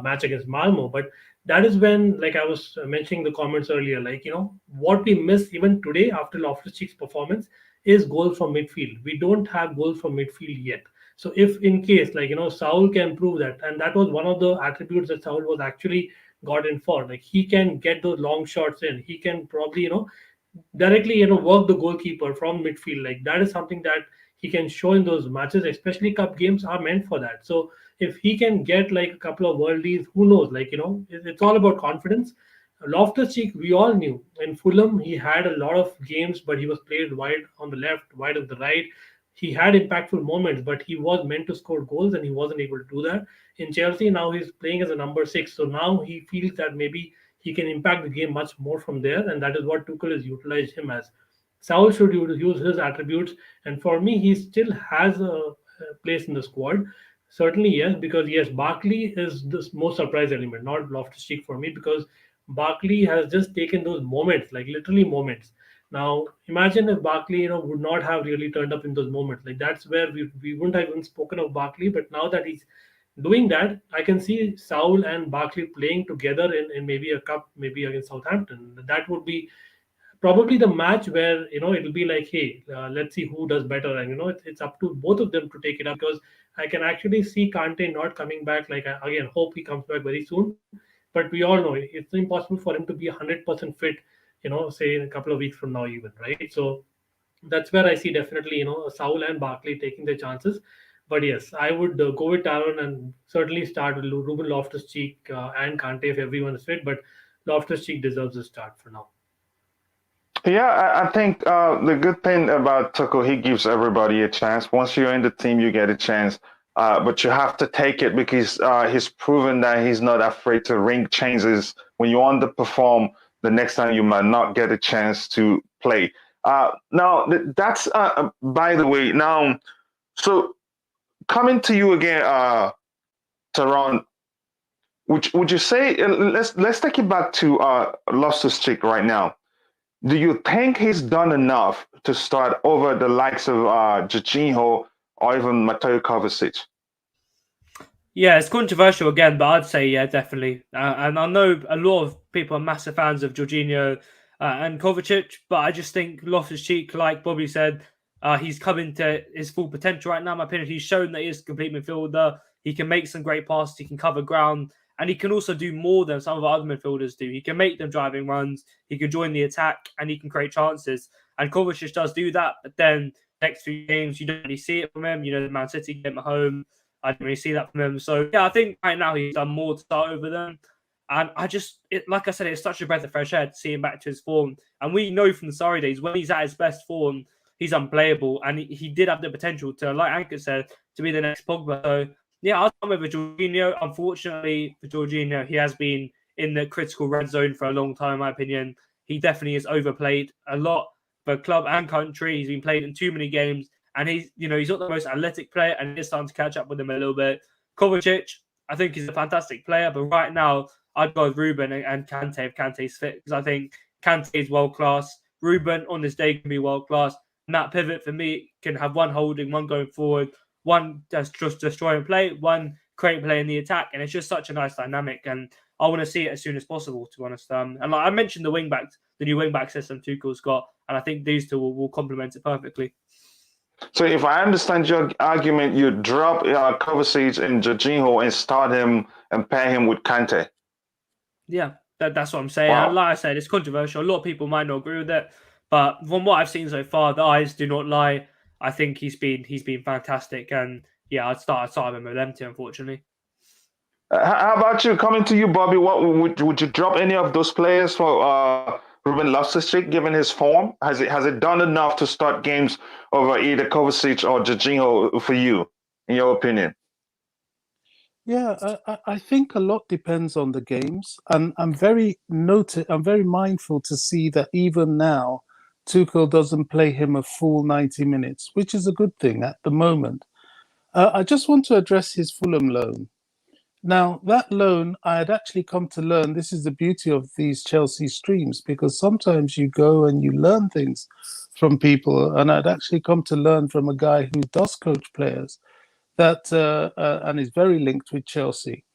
match against Malmo, but that is when, like I was mentioning the comments earlier, like what we miss even today after Loftus-Cheek's performance is goals from midfield. We don't have goals from midfield yet. So if in case Saul can prove that, and that was one of the attributes that Saul was actually got in for, like he can get those long shots in, he can probably directly work the goalkeeper from midfield. Like that is something that he can show in those matches, especially cup games are meant for that. So if he can get like a couple of worldies, who knows, like it's all about confidence. Loftus Cheek, we all knew in Fulham he had a lot of games, but he was played wide on the left, wide on the right. He had impactful moments, but he was meant to score goals and he wasn't able to do that. In Chelsea now he's playing as a number 6, so now he feels that maybe he can impact the game much more from there, and that is what Tuchel has utilized him as. Saul should use his attributes, and for me, he still has a place in the squad. Certainly, yes, because yes, Barkley is the most surprise element, not Loftus-Cheek for me, because Barkley has just taken those moments, like literally moments. Now, imagine if Barkley, would not have really turned up in those moments. Like that's where we wouldn't have even spoken of Barkley, but now that he's doing that, I can see Saul and Barkley playing together in maybe a cup, maybe against Southampton. That would be probably the match where it'll be like, hey, let's see who does better, and it's up to both of them to take it up, because I can actually see Kante not coming back. Like I, again, hope he comes back very soon, but we all know it's impossible for him to be 100% fit. Say in a couple of weeks from now, even, right? So that's where I see definitely Saul and Barkley taking their chances. But yes, I would go with Taron and certainly start with Ruben Loftus-Cheek and Kante if everyone is fit. But Loftus-Cheek deserves a start for now. Yeah, I think the good thing about Tuchel, he gives everybody a chance. Once you're in the team, you get a chance. But you have to take it because he's proven that he's not afraid to ring changes. When you underperform, the next time you might not get a chance to play. Now, that's by the way. Now, so coming to you again, Taron, would you say let's take it back to Loftus-Cheek right now? Do you think he's done enough to start over the likes of Jorginho or even Mateo Kovacic? Yeah, it's controversial again, but I'd say yeah, definitely. And I know a lot of people are massive fans of Jorginho and Kovacic, but I just think Loftus-Cheek, like Bobby said, he's coming to his full potential right now. In my opinion, he's shown that he is a complete midfielder. He can make some great passes, he can cover ground, and he can also do more than some of our other midfielders do. He can make them driving runs, he can join the attack, and he can create chances. And Kovacic does do that, but then next few games, you don't really see it from him. The Man City game at home, I didn't really see that from him. So, yeah, I think right now he's done more to start over them. And like I said, it's such a breath of fresh air to see him back to his form. And we know from the Surrey days, when he's at his best form, he's unplayable. And he did have the potential to, like Anchor said, to be the next Pogba. So, Yeah, I'll start with Jorginho. Unfortunately for Jorginho, he has been in the critical red zone for a long time, in my opinion. He definitely is overplayed a lot for club and country. He's been played in too many games, and he's not the most athletic player, and it's starting to catch up with him a little bit. Kovacic, I think he's a fantastic player, but right now I'd go with Ruben and Kante if Kante's fit, because I think Kante is world class. Ruben on this day can be world class, and that pivot for me can have one holding, one going forward, one that's just destroying play, one creating play in the attack, and it's just such a nice dynamic. And I want to see it as soon as possible, to be honest. And like I mentioned, the new wing back system Tuchel's got, and I think these two will complement it perfectly. So if I understand your argument, you drop Kovacic and Jorginho and start him and pair him with Kante. Yeah, that's what I'm saying. Wow. And like I said, it's controversial. A lot of people might not agree with it, but from what I've seen so far, the eyes do not lie. I think he's been fantastic, and yeah, I'd start him with them two, unfortunately. How about you? Coming to you, Bobby. What would you drop any of those players for Ruben Loftus-Cheek, given his form? Has it done enough to start games over either Kovacic or Jorginho for you, in your opinion? Yeah, I think a lot depends on the games, and I'm very mindful to see that even now, Tuchel doesn't play him a full 90 minutes, which is a good thing at the moment. I just want to address his Fulham loan. Now, that loan, I had actually come to learn, this is the beauty of these Chelsea streams, because sometimes you go and you learn things from people, and I'd actually come to learn from a guy who does coach players, that and is very linked with Chelsea,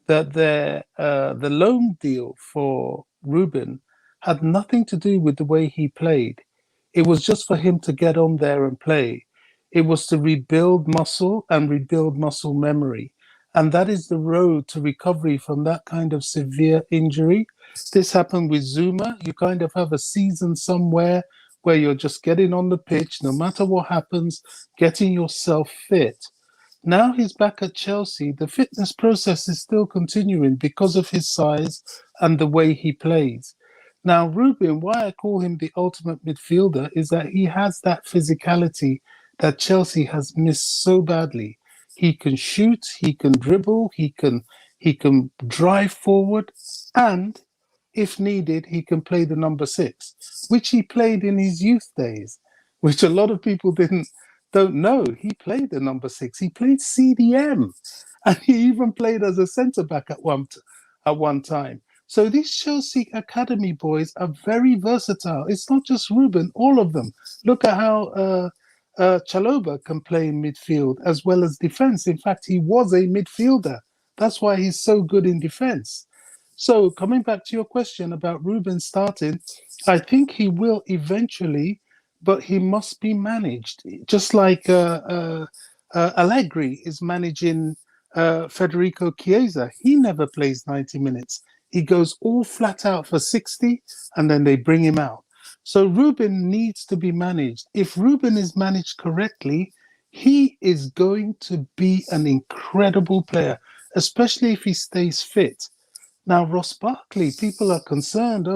that the loan deal for Ruben had nothing to do with the way he played. It was just for him to get on there and play. It was to rebuild muscle and rebuild muscle memory. And that is the road to recovery from that kind of severe injury. This happened with Zuma. You kind of have a season somewhere where you're just getting on the pitch, no matter what happens, getting yourself fit. Now he's back at Chelsea. The fitness process is still continuing because of his size and the way he plays. Now, Ruben, why I call him the ultimate midfielder is that he has that physicality that Chelsea has missed so badly. He can shoot, he can dribble, he can drive forward, and if needed, he can play the number 6, which he played in his youth days, which a lot of people don't know. He played the number 6. He played CDM, and he even played as a centre back at one time. So these Chelsea academy boys are very versatile. It's not just Ruben; all of them. Look at how Chalobah can play in midfield as well as defence. In fact, he was a midfielder. That's why he's so good in defence. So coming back to your question about Ruben starting, I think he will eventually, but he must be managed, just like Allegri is managing Federico Chiesa. He never plays 90 minutes. He goes all flat out for 60, and then they bring him out. So Ruben needs to be managed. If Ruben is managed correctly, he is going to be an incredible player, especially if he stays fit. Now, Ross Barkley, people are concerned,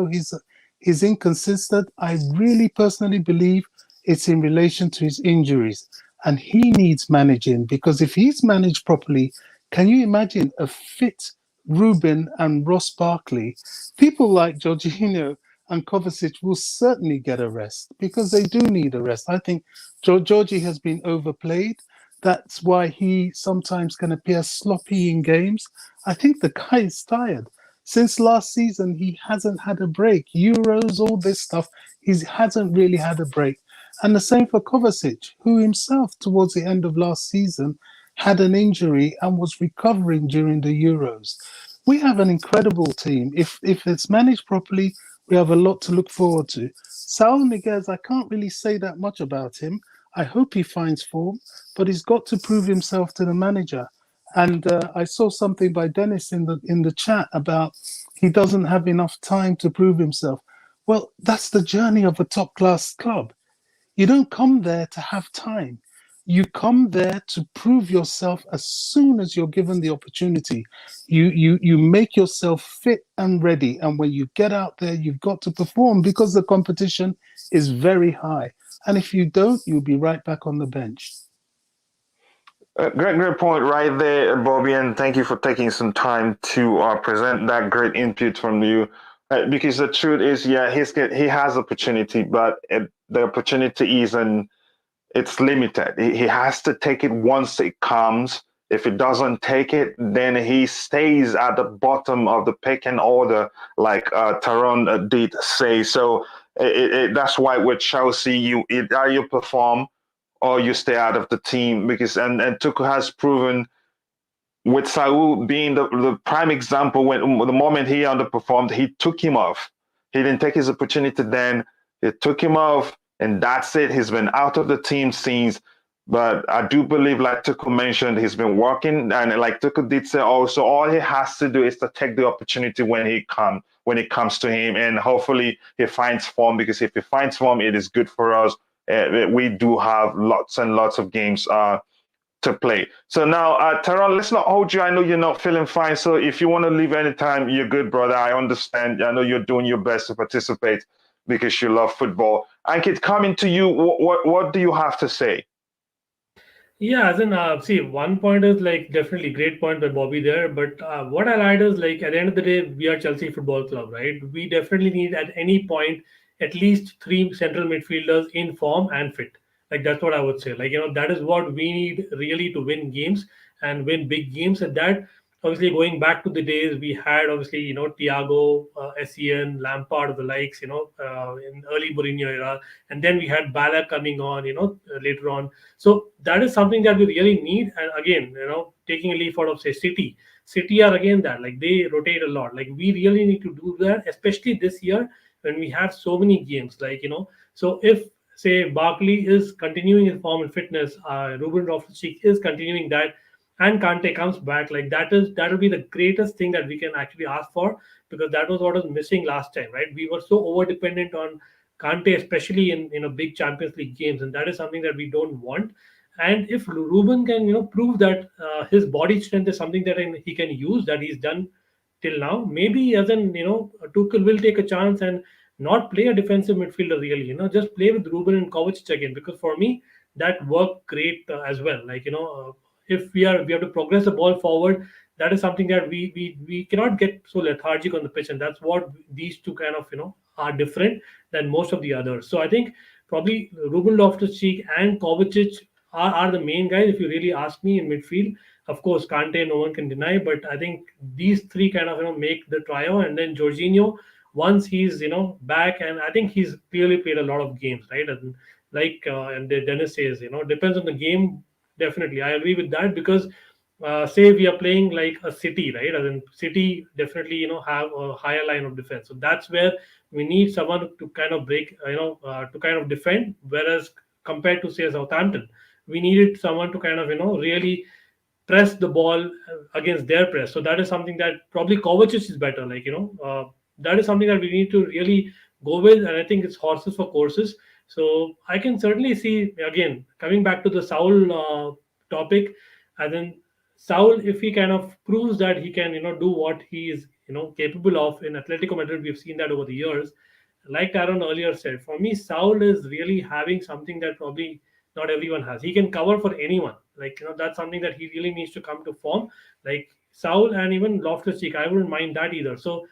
he's inconsistent. I really personally believe it's in relation to his injuries, and he needs managing, because if he's managed properly, can you imagine a fit Ruben and Ross Barkley? People like Jorginho and Kovacic will certainly get a rest, because they do need a rest. I think Georgie has been overplayed. That's why he sometimes can appear sloppy in games. I think the guy is tired. Since last season, he hasn't had a break. Euros, all this stuff, he hasn't really had a break. And the same for Kovacic, who himself, towards the end of last season, had an injury and was recovering during the Euros. We have an incredible team. If it's managed properly, we have a lot to look forward to. Saul Niguez, I can't really say that much about him. I hope he finds form, but he's got to prove himself to the manager. And I saw something by Dennis in the chat about he doesn't have enough time to prove himself. Well, that's the journey of a top-class club. You don't come there to have time. You come there to prove yourself as soon as you're given the opportunity. You make yourself fit and ready. And when you get out there, you've got to perform, because the competition is very high. And if you don't, you'll be right back on the bench. Great point right there, Bobby, and thank you for taking some time to present that great input from you. Because the truth is, yeah, he has opportunity, but the opportunity isn't it's limited. He has to take it once it comes. If he doesn't take it, then he stays at the bottom of the pecking order, like Taron did say. So that's why with Chelsea, you either you perform or you stay out of the team because and Tuchel has proven with Saul being the prime example when the moment he underperformed, he took him off. He didn't take his opportunity then. He took him off, and that's it. He's been out of the team since. But I do believe, like Tuchel mentioned, he's been working, and like Tuchel did say also, all he has to do is to take the opportunity when it comes to him, and hopefully he finds form. Because if he finds form, it is good for us. We do have lots and lots of games to play. So now, Taron, let's not hold you. I know you're not feeling fine. So if you want to leave anytime, you're good, brother. I understand. I know you're doing your best to participate because you love football. Ankit, coming to you, what do you have to say? Yeah, as in, see, one point is like definitely great point by Bobby there. But what I add is like at the end of the day, we are Chelsea Football Club, right? We definitely need at any point at least three central midfielders in form and fit. Like that's what I would say. Like that is what we need really to win games and win big games. And that obviously going back to the days we had obviously Thiago, Essien, Lampard of the likes, in early Mourinho era, and then we had Bala coming on, later on. So that is something that we really need. And again, taking a leaf out of say City. City are again that like they rotate a lot. Like we really need to do that, especially this year when we have so many games. So if say Barkley is continuing his form and fitness, Ruben Loftus-Cheek is continuing that, and Kante comes back, like that will be the greatest thing that we can actually ask for, because that was what was missing last time, right? We were so over dependent on Kante, especially in big Champions League games, and that is something that we don't want. And if Ruben can prove that his body strength is something that he can use, that he's done till now, maybe as an Tuchel will take a chance and not play a defensive midfielder really, just play with Ruben and Kovacic again, because for me that worked great as well. If we have to progress the ball forward, that is something that we cannot get so lethargic on the pitch, and that's what these two kind of are different than most of the others. So I think probably Ruben Loftus-Cheek and Kovacic are the main guys if you really ask me in midfield. Of course, Kante, no one can deny, but I think these three kind of make the trio, and then Jorginho once he's back, and I think he's clearly played a lot of games, right? And and Dennis says, depends on the game. Definitely, I agree with that, because say we are playing like a City, right? And then City definitely have a higher line of defense, so that's where we need someone to kind of break, to kind of defend. Whereas compared to say Southampton, we needed someone to kind of really press the ball against their press. So that is something that probably Kovacic is better. That is something that we need to really go with, and I think it's horses for courses. So I can certainly see again coming back to the Saul topic, and then Saul, if he kind of proves that he can do what he is capable of in Atletico Madrid, we've seen that over the years. Like Taron earlier said, for me, Saul is really having something that probably not everyone has. He can cover for anyone. That's something that he really needs to come to form. Like Saul and even Loftus Cheek, I wouldn't mind that either. So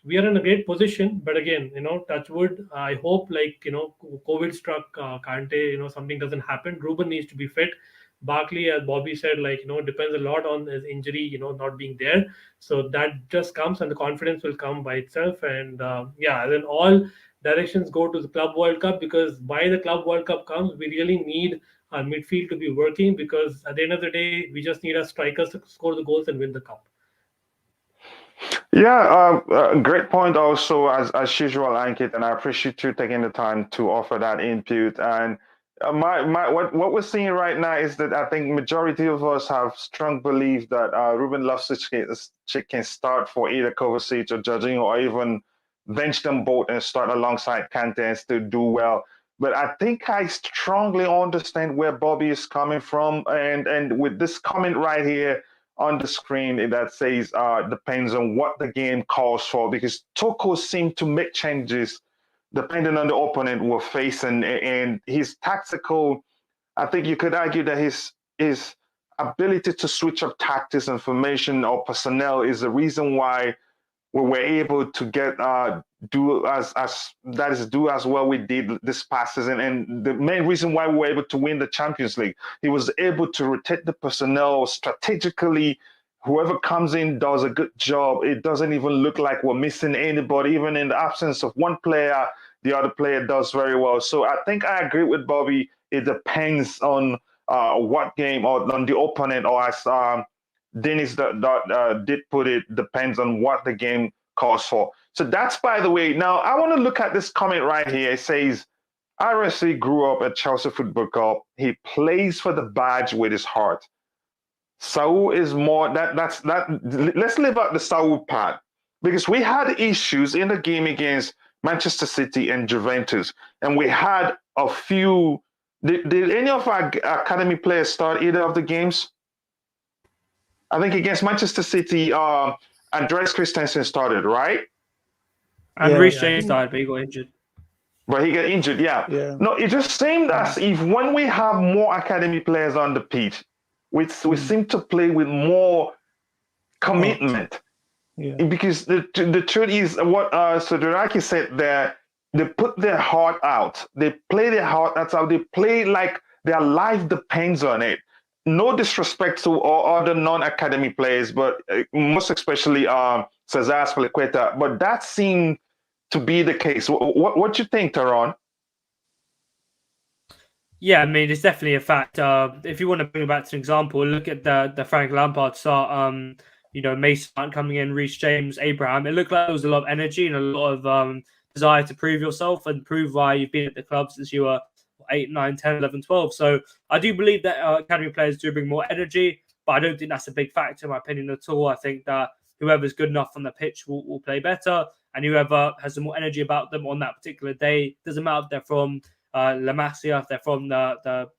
we are in a great position. But again, touch wood. I hope COVID struck Kante, something doesn't happen. Ruben needs to be fit. Barkley, as Bobby said, depends a lot on his injury, not being there. So that just comes, and the confidence will come by itself. And yeah, then all directions go to the Club World Cup, because by the Club World Cup comes, we really need our midfield to be working, because at the end of the day, we just need our strikers to score the goals and win the cup. Yeah, great point also as usual, Ankit, and I appreciate you taking the time to offer that input. And what we're seeing right now is that I think majority of us have strong belief that Ruben Loftus-Cheek can start for either Kovacic or Jorginho, or even bench them both and start alongside Kante and still do well. But I think I strongly understand where Bobby is coming from, and with this comment right here on the screen that says depends on what the game calls for, because Toko seemed to make changes depending on the opponent we're facing, and his tactical. I think you could argue that his ability to switch up tactics and formation or personnel is the reason why we were able to get do as well we did this past season, and the main reason why we were able to win the Champions League. He was able to rotate the personnel strategically. Whoever comes in does a good job. It doesn't even look like we're missing anybody. Even in the absence of one player, the other player does very well. So I think I agree with Bobby. It depends on what game or on the opponent, or as Dennis did put it, depends on what the game calls for. So that's, by the way. Now, I want to look at this comment right here. It says, RSC grew up at Chelsea Football Club. He plays for the badge with his heart. Saul is more, that's let's leave out the Saul part, because we had issues in the game against Manchester City and Juventus, and we had a few. Did any of our academy players start either of the games? I think against Manchester City, Andreas Christensen started, right? And Reece James started, but he got injured. But he got injured, yeah. No, it just seemed as if when we have more academy players on the pitch, we seem to play with more commitment. Because the truth is, what Soderaki said there, they put their heart out. They play their heart. That's how they play, like their life depends on it. No disrespect to all other non-academy players, but most especially Cesar Spilicueta. But that seemed to be the case. What you think, Taron? Yeah, I mean, it's definitely a fact. If you want to bring it back to an example, look at the Frank Lampard start. Mason Mount coming in, Reece James, Abraham. It looked like there was a lot of energy and a lot of desire to prove yourself and prove why you've been at the club since you were 8, 9, 10, 11, 12. So I do believe that academy players do bring more energy, but I don't think that's a big factor in my opinion at all. I think that whoever's good enough on the pitch will play better, and whoever has some more energy about them on that particular day, doesn't matter if they're from La Masia, if they're from the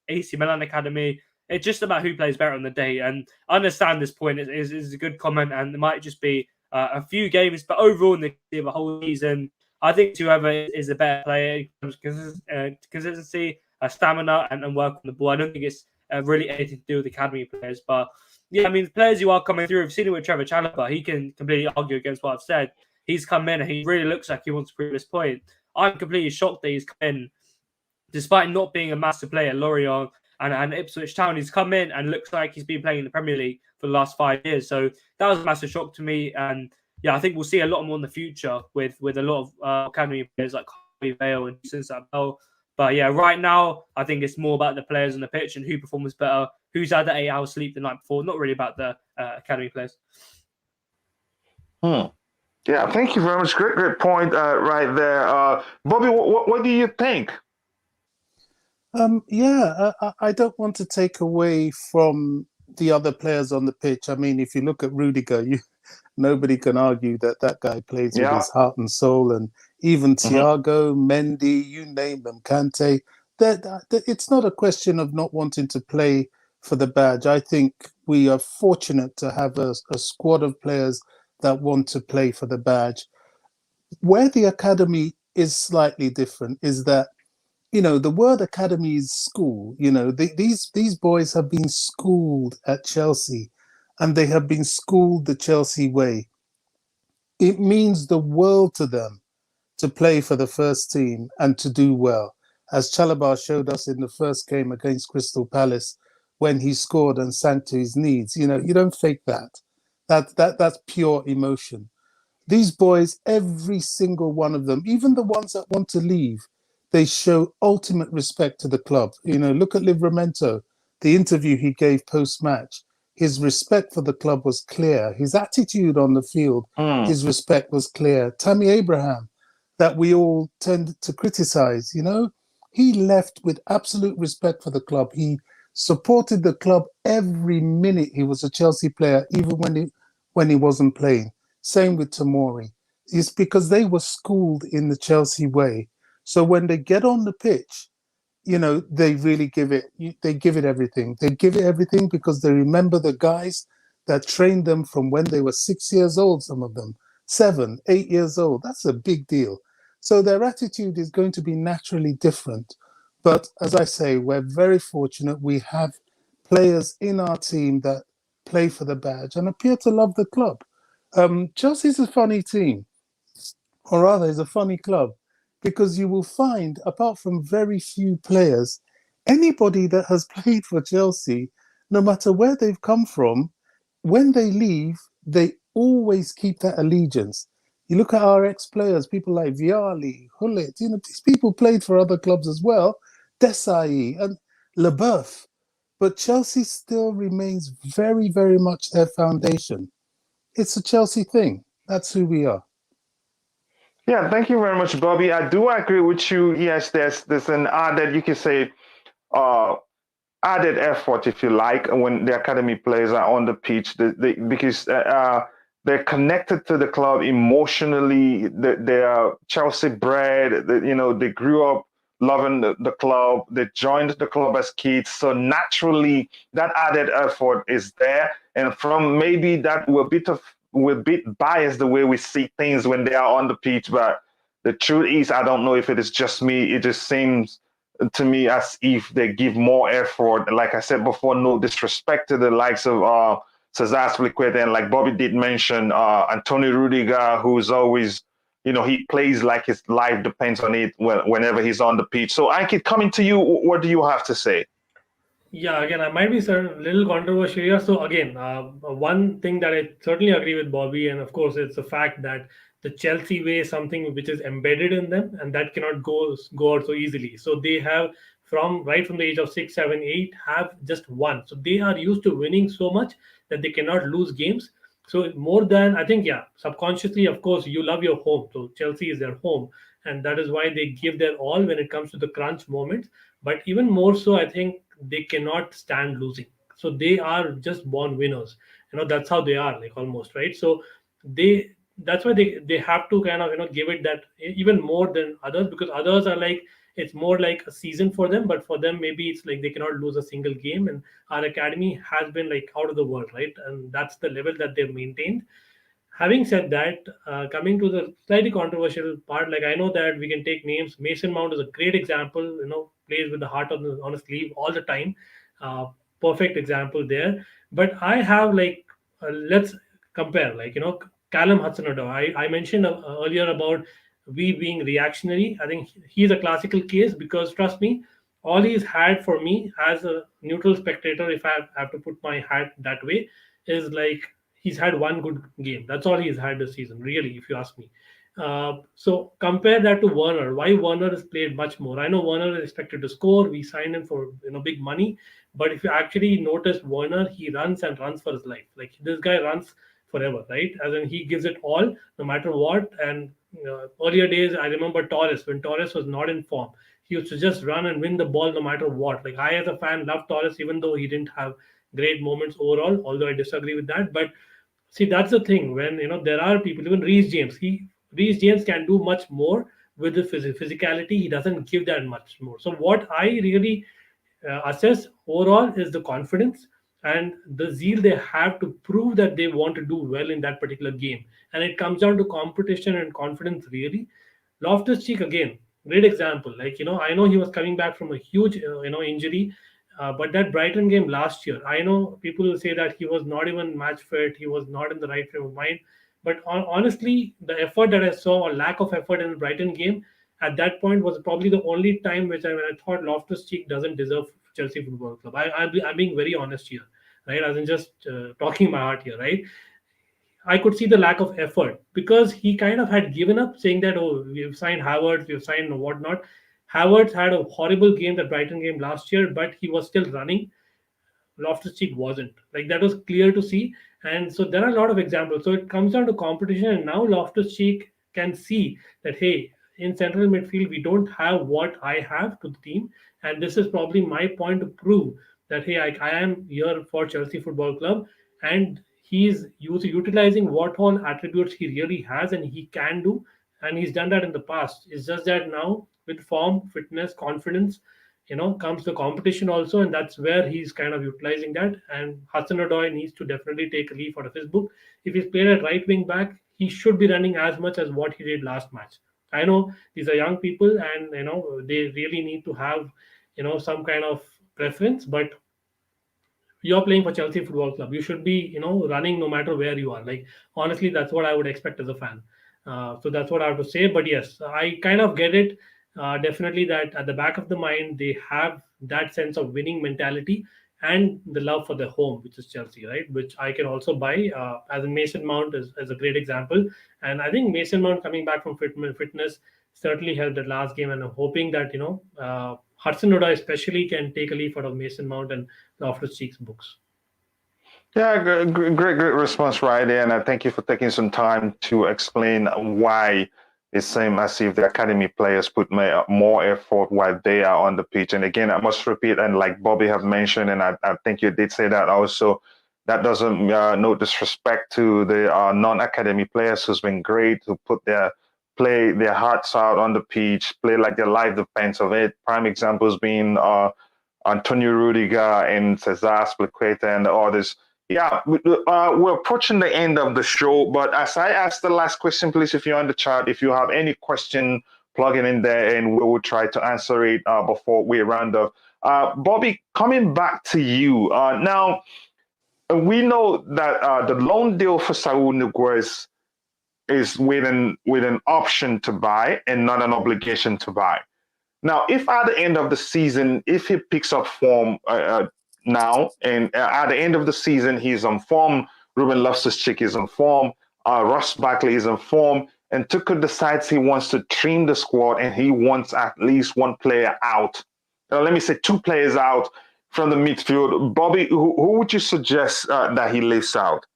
AC Milan Academy. It's just about who plays better on the day. And I understand this point is a good comment, and it might just be a few games, but overall in the whole season, I think whoever is a better player, consistency, stamina, and work on the ball. I don't think it's really anything to do with academy players. But yeah, I mean, the players who are coming through, we've seen it with Trevor Chalobah. He can completely argue against what I've said. He's come in and he really looks like he wants to prove this point. I'm completely shocked that he's come in, despite not being a massive player, Lorient and Ipswich Town. He's come in and looks like he's been playing in the Premier League for the last 5 years. So that was a massive shock to me. And yeah, I think we'll see a lot more in the future with a lot of academy players like Harvey Vale and Sinsabel. But yeah, right now, I think it's more about the players on the pitch and who performs better, who's had the 8 hours sleep the night before, not really about the academy players. Yeah, thank you very much. Great point right there. Bobby, what do you think? I don't want to take away from the other players on the pitch. I mean, if you look at Rudiger, nobody can argue that guy plays with his heart and soul, and even Thiago, Mendy, you name them, Kante. It's not a question of not wanting to play for the badge. I think we are fortunate to have a squad of players that want to play for the badge. Where the academy is slightly different is that, the word academy is school. These boys have been schooled at Chelsea, and they have been schooled the Chelsea way. It means the world to them to play for the first team and to do well, as Chalobah showed us in the first game against Crystal Palace when he scored and sank to his knees. You don't fake that. That's pure emotion. These boys, every single one of them, even the ones that want to leave, they show ultimate respect to the club. Look at Livramento, the interview he gave post-match. His respect for the club was clear. His attitude on the field, his respect was clear. Tammy Abraham, that we all tend to criticize, he left with absolute respect for the club. He supported the club every minute he was a Chelsea player, even when he wasn't playing. Same with Tomori. It's because they were schooled in the Chelsea way. So when they get on the pitch, they really give it everything. They give it everything because they remember the guys that trained them from when they were 6 years old, some of them, 7, 8 years old. That's a big deal. So their attitude is going to be naturally different. But as I say, we're very fortunate. We have players in our team that play for the badge and appear to love the club. Chelsea's a funny team, or rather, is a funny club, because you will find, apart from very few players, anybody that has played for Chelsea, no matter where they've come from, when they leave, they always keep that allegiance. You look at our ex-players, people like Viali, Hullet, these people played for other clubs as well, Desai and Leboeuf. But Chelsea still remains very, very much their foundation. It's a Chelsea thing. That's who we are. Yeah, thank you very much, Bobby. I do agree with you. Yes, there's an added, you can say, uh, added effort, if you like, when the academy players are on the pitch, because they're connected to the club emotionally. They are Chelsea bred. They grew up loving the club. They joined the club as kids, so naturally that added effort is there. And from maybe that we're a bit biased the way we see things when they are on the pitch, but the truth is, I don't know if it is just me. It just seems to me as if they give more effort. Like I said before, no disrespect to the likes of Cesar Spliquet, and like Bobby did mention, Antonio Rudiger, who's always, he plays like his life depends on it whenever he's on the pitch. So, Ankit, coming to you, what do you have to say? Yeah, again, I might be certain little controversial here. So again, one thing that I certainly agree with Bobby, and of course, it's the fact that the Chelsea way is something which is embedded in them, and that cannot go out so easily. So they have from the age of 6, 7, 8 have just won. So they are used to winning so much that they cannot lose games. So more than I think, yeah, subconsciously, of course, you love your home. So Chelsea is their home, and that is why they give their all when it comes to the crunch moments. But even more so, I think they cannot stand losing. So they are just born winners. That's how they are, like almost, right? So they that's why they have to kind of give it that even more than others, because others are like it's more like a season for them, but for them maybe it's like they cannot lose a single game, and our academy has been like out of the world, right? And that's the level that they've maintained. Having said that, coming to the slightly controversial part, like I know that we can take names. Mason Mount is a great example. Plays with the heart on his sleeve all the time. Uh, Perfect example there. But I have like let's compare. Like Callum Hudson-Odoi. I mentioned earlier about we being reactionary. I think he's a classical case because trust me, all he's had for me as a neutral spectator, if I have to put my hat that way, is like he's had one good game. That's all he's had this season, really, if you ask me. So compare that to Werner. Why Werner has played much more? I know Werner is expected to score. We signed him for big money, but if you actually notice Werner, he runs and runs for his life. Like this guy runs forever, right? As in he gives it all, no matter what. And earlier days, I remember Torres when Torres was not in form. He used to just run and win the ball no matter what. Like I, as a fan, love Torres even though he didn't have great moments overall. Although I disagree with that, but see, that's the thing. When there are people, even Reece James can do much more with the physicality. He doesn't give that much more. So what I really assess overall is the confidence and the zeal they have to prove that they want to do well in that particular game. And it comes down to competition and confidence, really. Loftus-Cheek, again, great example. Like, I know he was coming back from a huge, injury, but that Brighton game last year, I know people will say that he was not even match fit, he was not in the right frame of mind. But honestly, the effort that I saw, or lack of effort in the Brighton game, at that point was probably the only time when I thought Loftus-Cheek doesn't deserve Chelsea Football Club. I'm being very honest here, right? As in just talking my heart here, right? I could see the lack of effort because he kind of had given up, saying that, oh, we've signed Havertz, we've signed whatnot. Havertz had a horrible game, that Brighton game last year, but he was still running. Loftus-Cheek wasn't. Like that was clear to see. And so there are a lot of examples. So it comes down to competition, and now Loftus-Cheek can see that, hey, in central midfield, we don't have what I have to the team. And this is probably my point to prove that, hey, I am here for Chelsea Football Club. And he's utilizing what all attributes he really has and he can do. And he's done that in the past. It's just that now with form, fitness, confidence, comes the competition also, and that's where he's kind of utilizing that. And Hudson-Odoi needs to definitely take a leaf out of his book. If he's played at right wing back, he should be running as much as what he did last match. I know these are young people, and they really need to have some kind of preference, but you're playing for Chelsea Football Club. You should be, running no matter where you are. Like, honestly, that's what I would expect as a fan. So that's what I have to say. But yes, I kind of get it. Definitely that at the back of the mind, they have that sense of winning mentality and the love for the home, which is Chelsea, right? Which I can also buy. As in Mason Mount is a great example. And I think Mason Mount coming back from fitness certainly helped that last game. And I'm hoping that, Hudson Odoi especially can take a leaf out of Mason Mount and Loftus-Cheek's books. Yeah, great response right there, and I thank you for taking some time to explain why it seems as if the academy players put more effort while they are on the pitch. And again, I must repeat, and like Bobby have mentioned, and I think you did say that also, that doesn't no disrespect to the non-academy players who's been great, who put play their hearts out on the pitch, play like their life depends of it. Prime examples being Antonio Rudiger and Cesar Spilicueta and the others. Yeah, we're approaching the end of the show, but as I asked the last question, please, if you're on the chat, if you have any question, plug it in there and we will try to answer it before we round up. Bobby, coming back to you. Now, we know that the loan deal for Saul Niguez is with an option to buy and not an obligation to buy. Now, if at the end of the season, if he picks up form now, and at the end of the season, he's on form, Ruben Loftus-Cheek is on form, Ross Barkley is on form, and Tuchel decides he wants to trim the squad and he wants at least one player out. Let me say two players out from the midfield. Bobby, who would you suggest that he leaves out?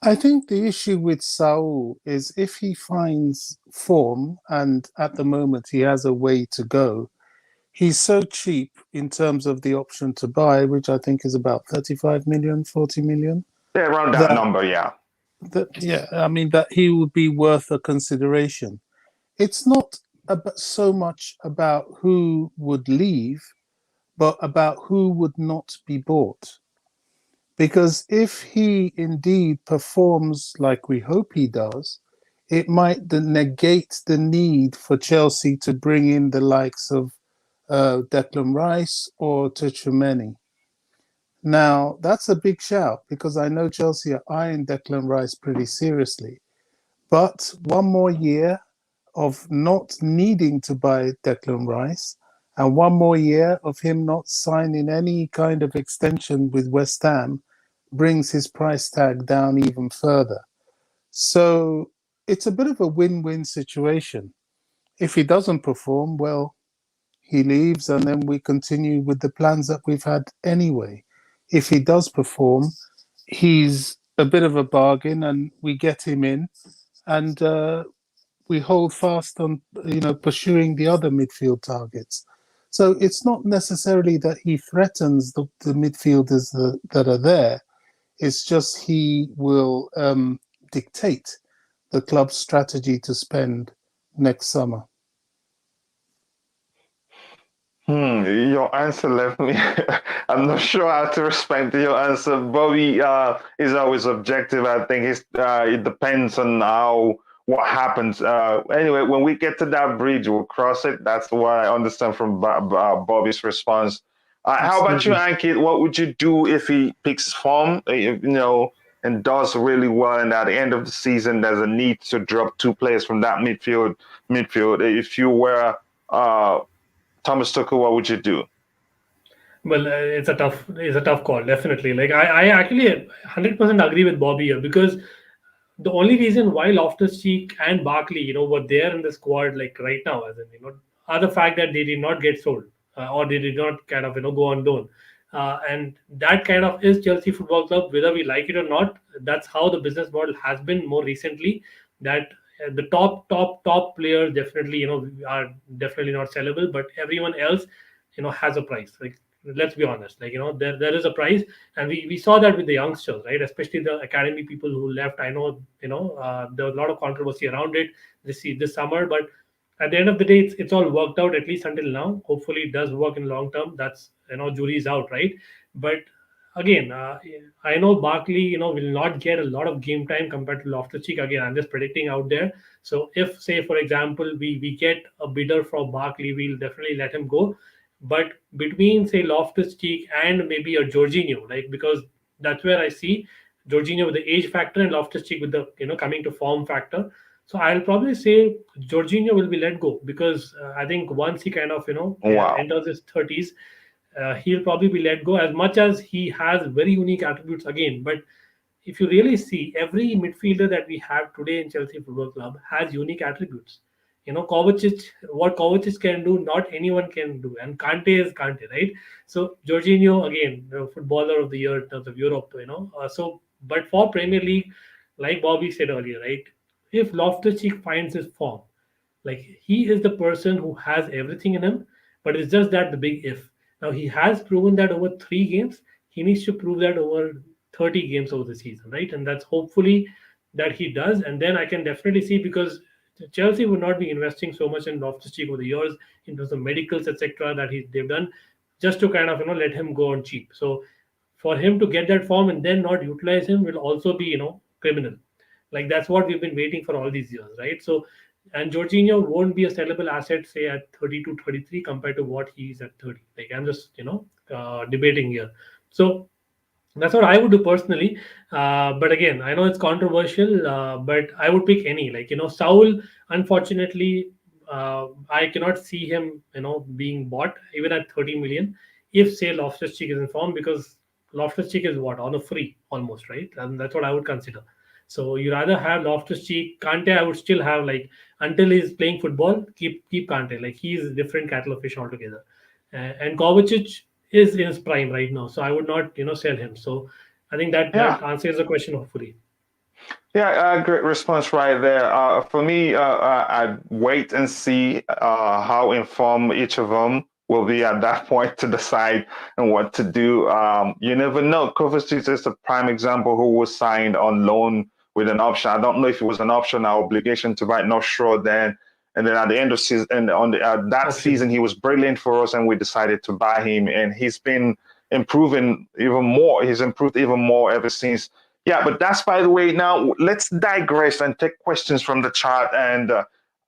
I think the issue with Saul is if he finds form, and at the moment he has a way to go, he's so cheap in terms of the option to buy, which I think is about 35 million, 40 million. Yeah, around that number, yeah. That he would be worth a consideration. It's not so much about who would leave, but about who would not be bought. Because if he indeed performs like we hope he does, it might negate the need for Chelsea to bring in the likes of Declan Rice or Tchouaméni. Now, that's a big shout because I know Chelsea are eyeing Declan Rice pretty seriously. But one more year of not needing to buy Declan Rice and one more year of him not signing any kind of extension with West Ham brings his price tag down even further. So it's a bit of a win-win situation. If he doesn't perform, well, he leaves and then we continue with the plans that we've had anyway. If he does perform, he's a bit of a bargain and we get him in and we hold fast on, pursuing the other midfield targets. So it's not necessarily that he threatens the midfielders that are there. It's just he will dictate the club's strategy to spend next summer. Your answer left me. I'm not sure how to respond to your answer. Bobby is always objective. I think it depends on what happens. Anyway, when we get to that bridge, we'll cross it. That's what I understand from Bobby's response. How about you, Ankit? What would you do if he picks form, and does really well, and at the end of the season, there's a need to drop two players from that midfield? If you were Thomas Tuchel, what would you do? Well, it's a tough call, definitely. Like I actually 100% agree with Bobby here because the only reason why Loftus-Cheek and Barkley, were there in the squad like right now, as in, are the fact that they did not get sold or they did not kind of, go on loan. And that kind of is Chelsea Football Club, whether we like it or not. That's how the business model has been more recently. That the top players definitely, are definitely not sellable, but everyone else, has a price. Like, let's be honest, like, there is a price, and we saw that with the youngsters, right? Especially the academy people who left. I know, there was a lot of controversy around it this summer, but at the end of the day, it's all worked out, at least until now. Hopefully it does work in long term. That's, jury's out, right? But again, I know Barkley, will not get a lot of game time compared to Loftus-Cheek. Again, I'm just predicting out there. So if, say, for example, we get a bidder for Barkley, we'll definitely let him go. But between, say, Loftus-Cheek and maybe a Jorginho, like, because that's where I see Jorginho with the age factor and Loftus-Cheek with the coming to form factor. So I'll probably say Jorginho will be let go, because I think once he kind of Wow. enters his 30s, he'll probably be let go, as much as he has very unique attributes again. But if you really see, every midfielder that we have today in Chelsea Football Club has unique attributes. Kovacic, what Kovacic can do, not anyone can do. And Kante is Kante, right? So Jorginho, again, the footballer of the year in terms of Europe. But for Premier League, like Bobby said earlier, right? If Loftus-Cheek finds his form, like, he is the person who has everything in him, but it's just that the big if. Now he has proven that over 3 games. He needs to prove that over 30 games over the season, right? And that's hopefully that he does. And then I can definitely see, because Chelsea would not be investing so much in Loftus-Cheek over the years in terms of medicals, etc., that they've done, just to kind of let him go on cheap. So for him to get that form and then not utilize him will also be criminal. Like, that's what we've been waiting for all these years, right? So, and Jorginho won't be a sellable asset, say, at 32, 33 compared to what he's at 30. Like, I'm just debating here. So that's what I would do personally. But again, I know it's controversial, but I would pick any. Like, Saul, unfortunately, I cannot see him, being bought even at 30 million if, say, Loftus-Cheek is in form, because Loftus-Cheek is what, on a free almost, right? And that's what I would consider. So you rather have Loftus-Cheek. Kante, I would still have, like, until he's playing football, keep Kante. Like, he's a different kettle of fish altogether. And Kovacic is in his prime right now, so I would not sell him. So I think that Yeah. answers the question, hopefully. Yeah, great response right there. For me, I'd wait and see how informed each of them will be at that point to decide and what to do. You never know. Kovacic is a prime example who was signed on loan with an option. I don't know if it was an option or obligation to buy. Not sure then. And then at the end of season, and on that Option. season, he was brilliant for us, and we decided to buy him. And he's been improving even more. He's improved even more ever since. Yeah, but that's, by the way. Now let's digress and take questions from the chat, and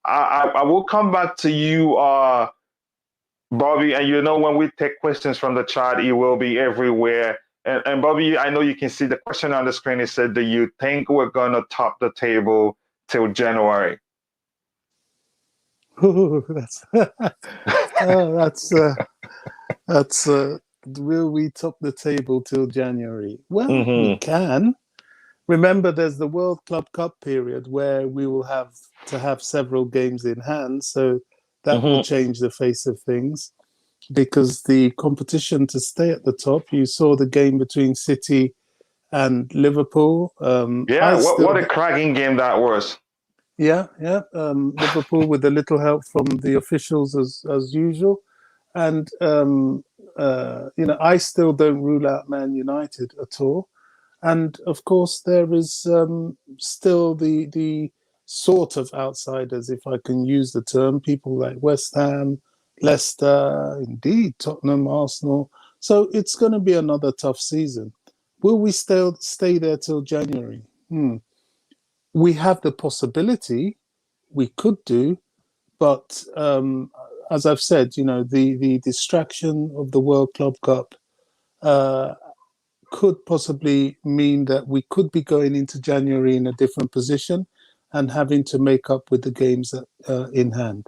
I will come back to you, Bobby. And when we take questions from the chat, it will be everywhere. And Bobby, I know you can see the question on the screen. It said, "Do you think we're gonna top the table till January?" Ooh, that's that's will we top the table till January? Well, we can. Remember, there's the World Club Cup period where we will have to have several games in hand, so that will change the face of things, because the competition to stay at the top. You saw the game between City and Liverpool. Yeah, what a cracking game that was. Yeah. Liverpool with a little help from the officials as usual, and I still don't rule out Man United at all. And of course, there is still the sort of outsiders, if I can use the term, people like West Ham, Leicester, indeed Tottenham, Arsenal. So it's going to be another tough season. Will we stay there till January? We have the possibility, we could do, but as I've said, the distraction of the World Club Cup could possibly mean that we could be going into January in a different position and having to make up with the games in hand.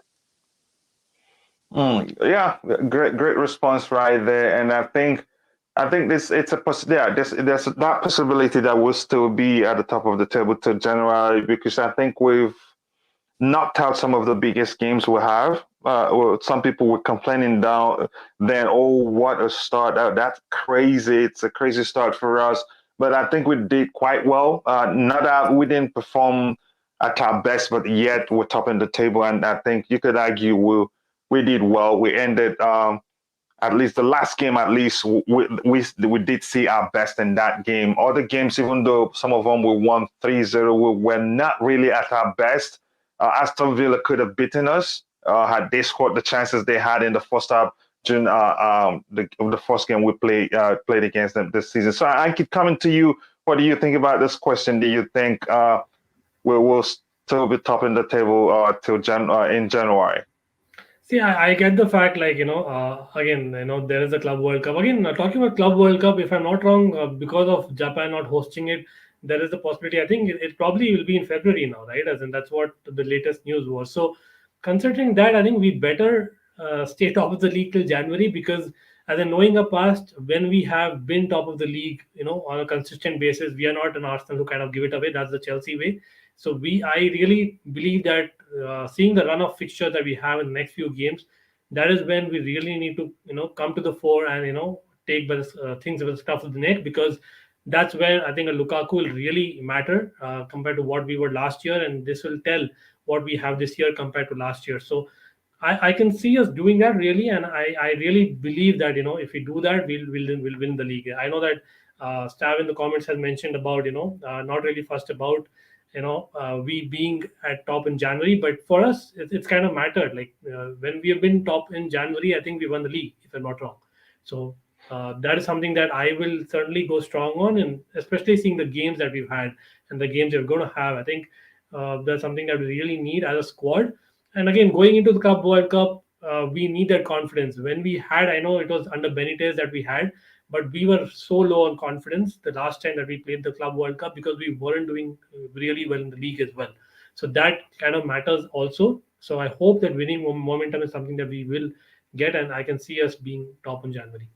Yeah, great response right there. And I think there's that possibility that we'll still be at the top of the table till January, because I think we've knocked out some of the biggest games we have. Some people were complaining then, oh, what a start. That's crazy. It's a crazy start for us. But I think we did quite well. Not that we didn't perform at our best, but yet we're topping the table. And I think you could argue we did well. We ended, at least the last game, at least we did see our best in that game. Other games, even though some of them we won 3-0, we were not really at our best. Aston Villa could have beaten us had they scored the chances they had in the first half during the first game we played against them this season. So I keep coming to you. What do you think about this question? Do you think we will still be topping the table in January? See, I get the fact, like, again, there is a Club World Cup. Again, talking about Club World Cup, if I'm not wrong, because of Japan not hosting it, there is a possibility. I think it probably will be in February now, right? As in, that's what the latest news was. So, considering that, I think we better stay top of the league till January, because, as in knowing our past, when we have been top of the league, on a consistent basis, we are not an Arsenal who kind of give it away. That's the Chelsea way. So I really believe that seeing the run of fixture that we have in the next few games, that is when we really need to come to the fore and take by the, things with the stuff of the neck, because that's where I think a Lukaku will really matter compared to what we were last year, and this will tell what we have this year compared to last year. So I can see us doing that really, and I really believe that if we do that, we'll win the league. I know that Stav in the comments has mentioned about not really fussed about we being at top in January, but for us it's kind of mattered. Like when we have been top in January, I think we won the league, if I'm not wrong. So that is something that I will certainly go strong on, and especially seeing the games that we've had and the games we're going to have. I think that's something that we really need as a squad. And again, going into the Cup World Cup, we need that confidence. When we had, I know it was under Benitez that we had, but we were so low on confidence the last time that we played the Club World Cup, because we weren't doing really well in the league as well. So that kind of matters also. So I hope that winning momentum is something that we will get, and I can see us being top in January.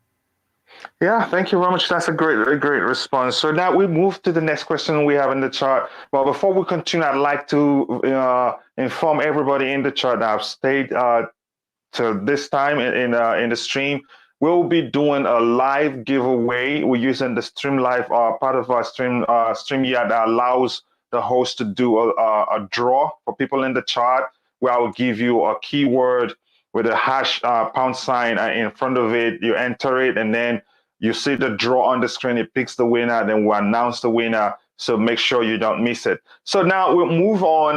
Yeah, thank you very much. That's a great response. So now we move to the next question we have in the chart. But before we continue, I'd like to inform everybody in the chart that I've stayed to this time in the stream. We'll be doing a live giveaway. We're using the Stream Live part of our stream yard that allows the host to do a draw for people in the chart, where I will give you a keyword with a hash pound sign in front of it. You enter it, and then you see the draw on the screen. It picks the winner, then we'll announce the winner. So make sure you don't miss it. So now we'll move on.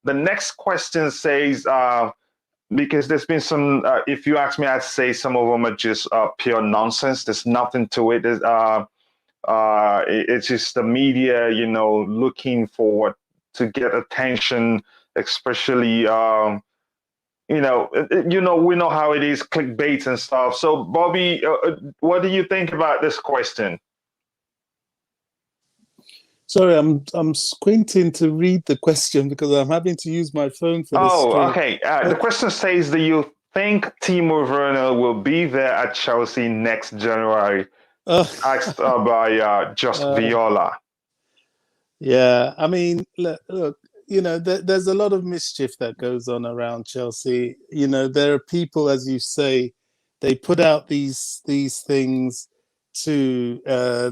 The next question says, because there's been some, if you ask me, I'd say some of them are just pure nonsense. There's nothing to it. It's just the media, looking for to get attention, especially, we know how it is, clickbait and stuff. So, Bobby, what do you think about this question? Sorry, I'm squinting to read the question because I'm having to use my phone for this. Oh, okay. The question says, do you think Timo Werner will be there at Chelsea next January? Asked by Just Viola. Yeah, I mean, look, there's a lot of mischief that goes on around Chelsea. There are people, as you say, they put out these things to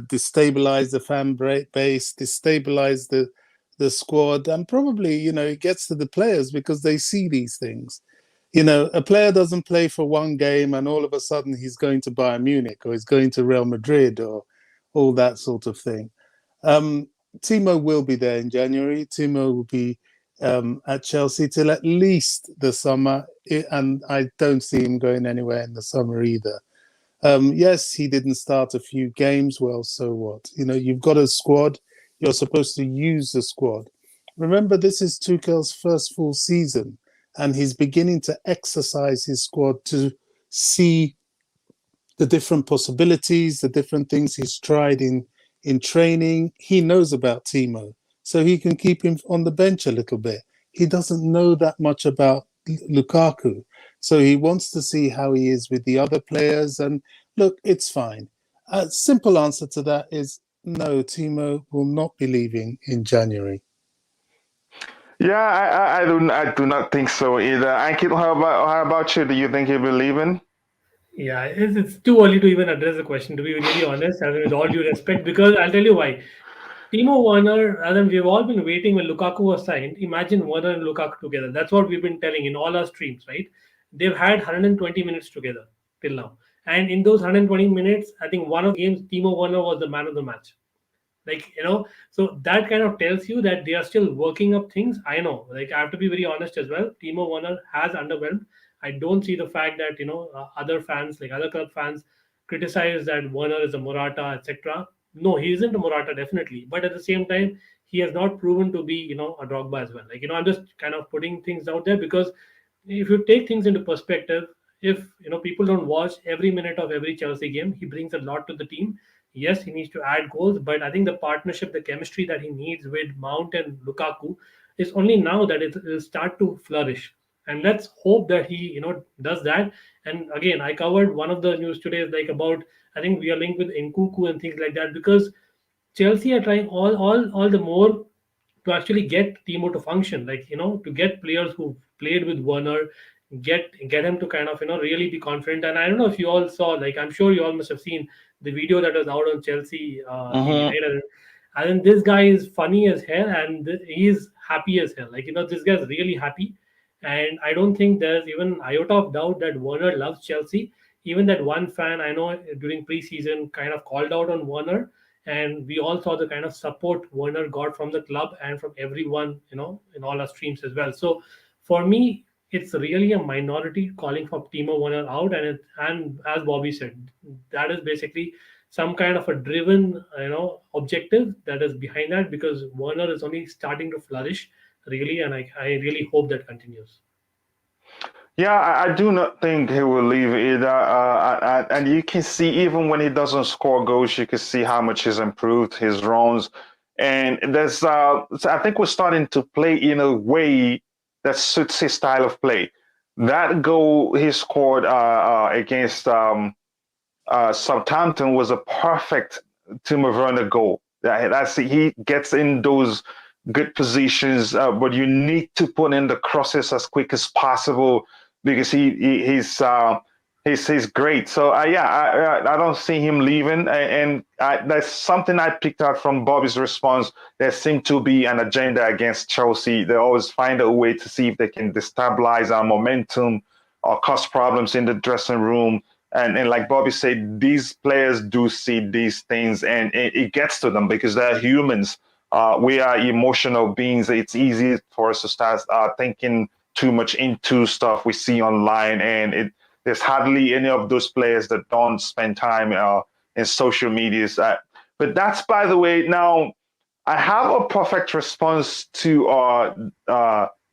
destabilize the fan base, destabilize the squad, and probably it gets to the players because they see these things. A player doesn't play for one game and all of a sudden he's going to Bayern Munich or he's going to Real Madrid or all that sort of thing. Timo will be there in January. Timo will be at Chelsea till at least the summer, and I don't see him going anywhere in the summer either. Yes, he didn't start a few games. Well, so what? You've got a squad. You're supposed to use the squad. Remember, this is Tuchel's first full season, and he's beginning to exercise his squad to see the different possibilities, the different things he's tried in training. He knows about Timo, so he can keep him on the bench a little bit. He doesn't know that much about Lukaku, so he wants to see how he is with the other players. And look, it's fine. A simple answer to that is no, Timo will not be leaving in January. Yeah, I do not think so either. Ankit, how about you? Do you think he'll be leaving? Yeah, it's too early to even address the question, to be really honest, and with all due respect, because I'll tell you why. Timo Werner, and then we've all been waiting when Lukaku was signed. Imagine Werner and Lukaku together. That's what we've been telling in all our streams, right? They've had 120 minutes together till now. And in those 120 minutes, I think one of the games, Timo Werner was the man of the match. So that kind of tells you that they are still working up things. I know, I have to be very honest as well. Timo Werner has underwhelmed. I don't see the fact that other fans, like other club fans, criticize that Werner is a Morata, etc. No, he isn't a Morata, definitely. But at the same time, he has not proven to be a Drogba as well. I'm just kind of putting things out there because if you take things into perspective, if people don't watch every minute of every Chelsea game, he brings a lot to the team. Yes, he needs to add goals, but I think the partnership, the chemistry that he needs with Mount and Lukaku is only now that it will start to flourish. And let's hope that he does that. And again, I covered one of the news today like about, I think we are linked with Nkuku and things like that, because Chelsea are trying all the more to actually get Timo to function, like to get players who played with Werner, get him to kind of really be confident. And I don't know if you all saw, like I'm sure you all must have seen the video that was out on Chelsea TV, Mm-hmm. right? And this guy is funny as hell, and he's happy as hell. Like this guy's really happy, and I don't think there's even iota of doubt that Werner loves Chelsea. Even that one fan I know during preseason kind of called out on Werner, and we all saw the kind of support Werner got from the club and from everyone, in all our streams as well. So for me, it's really a minority calling for Timo Werner out, and as Bobby said, that is basically some kind of a driven, objective that is behind that, because Werner is only starting to flourish really, and I really hope that continues. Yeah, I do not think he will leave either. And you can see even when he doesn't score goals, you can see how much he's improved his runs. And so I think we're starting to play in a way that suits his style of play. That goal he scored against Southampton was a perfect Timo Werner goal. That's he gets in those good positions, but you need to put in the crosses as quick as possible because he's great. So yeah, I don't see him leaving, and that's something I picked out from Bobby's response. There seemed to be an agenda against Chelsea. They always find a way to see if they can destabilize our momentum or cause problems in the dressing room. And like Bobby said, these players do see these things, and it gets to them because they're humans. We are emotional beings. It's easy for us to start thinking too much into stuff we see online, and there's hardly any of those players that don't spend time in social medias. But that's, by the way. Now, I have a perfect response to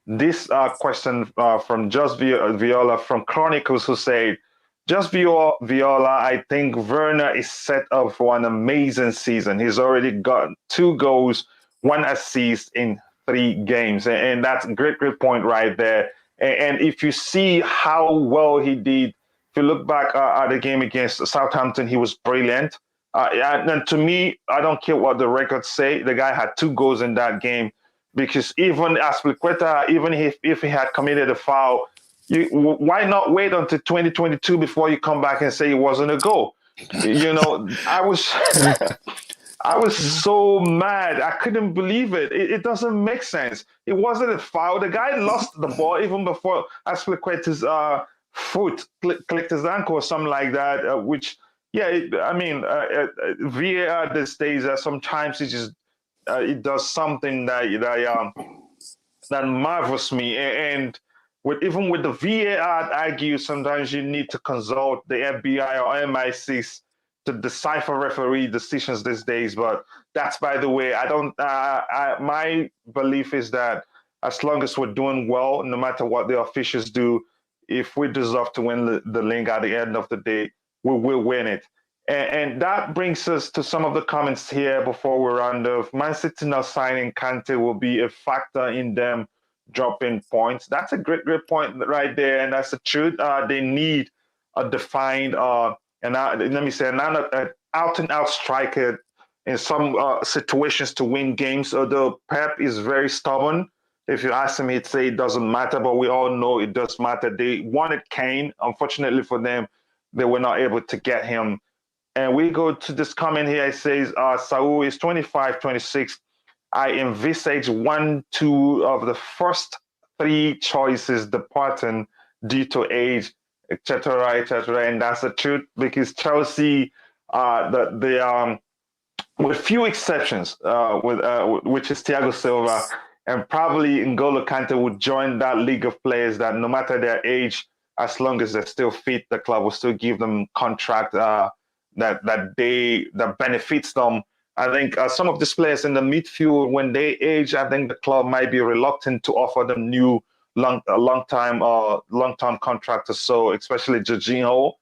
this question from Just Viola from Chronicles, who said, just Viola, I think Werner is set up for an amazing season. He's already got 2 goals, 1 assist in 3 games. And that's a great point right there. And if you see how well he did, if you look back at the game against Southampton, he was brilliant. And to me, I don't care what the records say. The guy had 2 goals in that game because even Aspilicueta, even if he had committed a foul, why not wait until 2022 before you come back and say it wasn't a goal? I was I was so mad. I couldn't believe it. It doesn't make sense. It wasn't a foul. The guy lost the ball even before Aspilicueta's foot clicked his ankle or something like that, which, yeah, VAR these days, sometimes it does something that marvels me. And even with the VAR, I'd argue sometimes you need to consult the FBI or MI6 to decipher referee decisions these days. But that's, by the way, my belief is that as long as we're doing well, no matter what the officials do, if we deserve to win the league at the end of the day, we will win it. And that brings us to some of the comments here before we round off. Man City now signing Kante will be a factor in them dropping points. That's a great point right there, and that's the truth. They need a defined, let me say, an out-and-out striker in some situations to win games. Although Pep is very stubborn. If you ask him, he'd say it doesn't matter, but we all know it does matter. They wanted Kane. Unfortunately for them, they were not able to get him. And we go to this comment here. It says, Saul is 25, 26. I envisage 1, 2 of the first 3 choices departing due to age, etc., etc. And that's the truth because Chelsea, with few exceptions, which is Thiago Silva, and probably N'Golo Kante would join that league of players that no matter their age, as long as they're still fit, the club will still give them contract that benefits them. I think some of these players in the midfield, when they age, I think the club might be reluctant to offer them new long-term contract or so, especially Jorginho.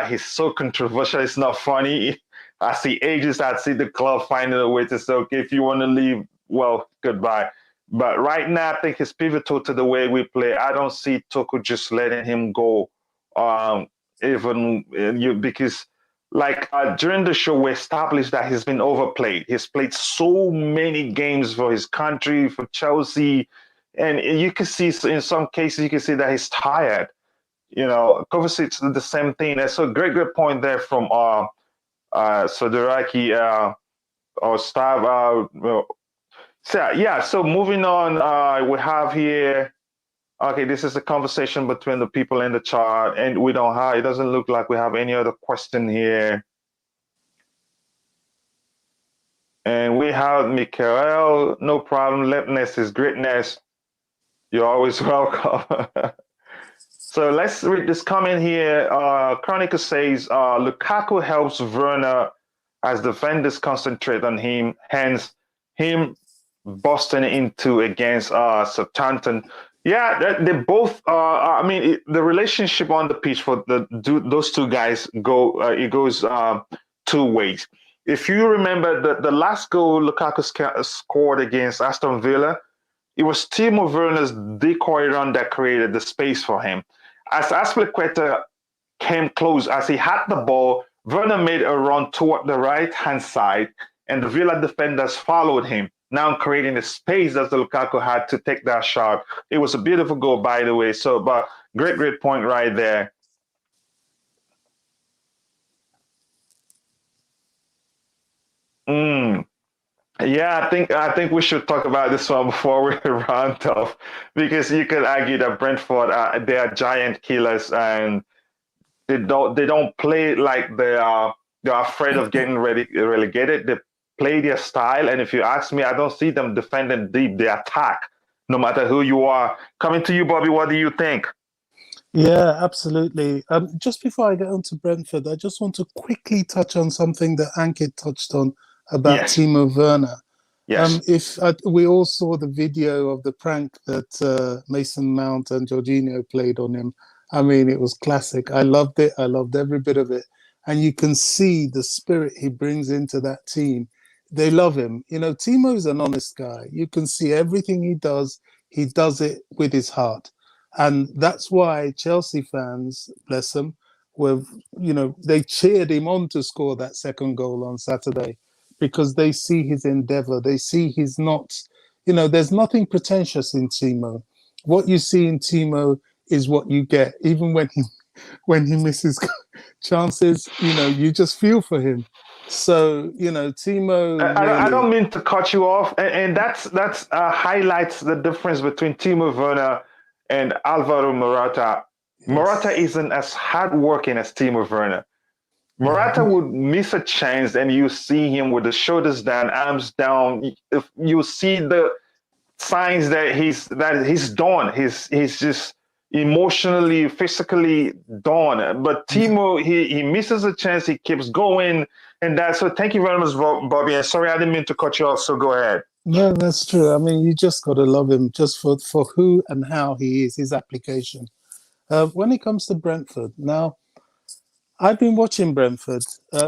He's so controversial. It's not funny. As he ages, I see the club finding a way to say, okay, if you want to leave, well, goodbye. But right now, I think it's pivotal to the way we play. I don't see Tuchel just letting him go, because like during the show, we established that he's been overplayed. He's played so many games for his country, for Chelsea, and you can see in some cases you can see that he's tired. Kovacic's the same thing. That's a great point there from Soderaki or Stav. So moving on, we have here. Okay, this is a conversation between the people in the chat, and we don't have. It doesn't look like we have any other question here. And we have Mikael. No problem. Lipness is greatness. You're always welcome. So let's read this comment here. Chronicle says Lukaku helps Werner as defenders concentrate on him, hence him busting into against Southampton. Yeah, they both. The relationship on the pitch for those two guys goes two ways. If you remember the last goal Lukaku scored against Aston Villa, it was Timo Werner's decoy run that created the space for him. As Azpilicueta came close, as he had the ball, Werner made a run toward the right-hand side, and the Villa defenders followed him, now creating the space that Lukaku had to take that shot. It was a beautiful goal, by the way. So, but great point right there. Yeah, I think we should talk about this one before we round off, because you could argue that Brentford they are giant killers, and they don't play like they're afraid of getting relegated. They play their style, and if you ask me, I don't see them defending deep. They attack, no matter who you are. Coming to you, Bobby. What do you think? Yeah, absolutely. Just before I get on to Brentford, I just want to quickly touch on something that Ankit touched on about Timo Werner. Yes. We all saw the video of the prank that Mason Mount and Jorginho played on him. I mean, it was classic. I loved it. I loved every bit of it. And you can see the spirit he brings into that team. They love him. Timo's an honest guy. You can see everything he does it with his heart. And that's why Chelsea fans, bless them, they cheered him on to score that second goal on Saturday, because they see his endeavor. They see he's not, there's nothing pretentious in Timo. What you see in Timo is what you get. Even when he misses chances, you just feel for him. So, Timo. I don't mean to cut you off, and that's highlights the difference between Timo Werner and Alvaro Morata. Yes. Morata isn't as hardworking as Timo Werner. Morata would miss a chance, and you see him with the shoulders down, arms down. If you see the signs that he's done. He's just emotionally, physically done. But Timo, he misses a chance. He keeps going, and that's so. Thank you very much, Bobby. And sorry, I didn't mean to cut you off. So go ahead. Yeah, that's true. I mean, you just got to love him just for who and how he is, his application. When it comes to Brentford, now, I've been watching Brentford.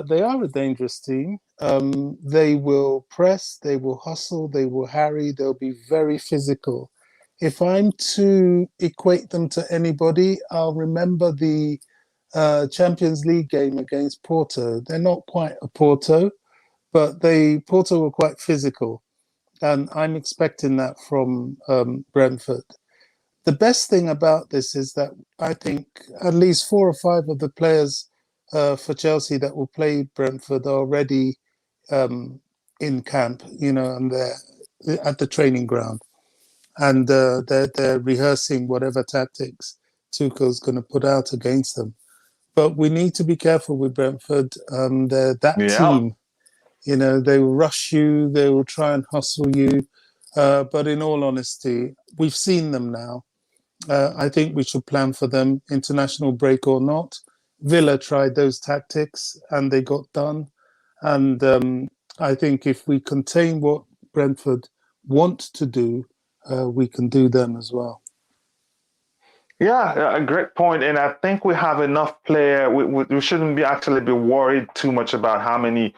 They are a dangerous team. They will press, they will hustle, they will harry, they'll be very physical. If I'm to equate them to anybody, I'll remember the Champions League game against Porto. They're not quite a Porto, but Porto were quite physical. And I'm expecting that from Brentford. The best thing about this is that I think at least 4 or 5 of the players for Chelsea that will play Brentford are already in camp, and they're at the training ground. And they're rehearsing whatever tactics Tuchel's going to put out against them. But we need to be careful with Brentford. They're that team. They will rush you. They will try and hustle you. But in all honesty, we've seen them now. I think we should plan for them, international break or not. Villa tried those tactics and they got done. And I think if we contain what Brentford want to do, we can do them as well. Yeah, a great point. And I think we have enough player. We shouldn't be worried too much about how many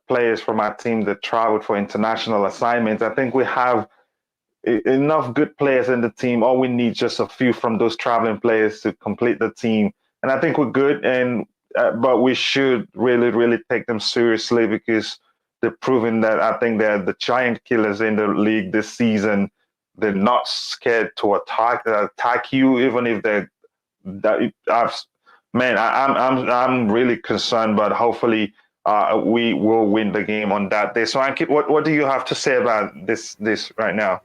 players from our team that traveled for international assignments. I think we have enough good players in the team. All we need just a few from those traveling players to complete the team, and I think we're good. And but we should really, really take them seriously because they're proving that I think they're the giant killers in the league this season. They're not scared to attack you, even if they're that. Man, I'm really concerned, but hopefully we will win the game on that day. So, Ankit, what do you have to say about this right now?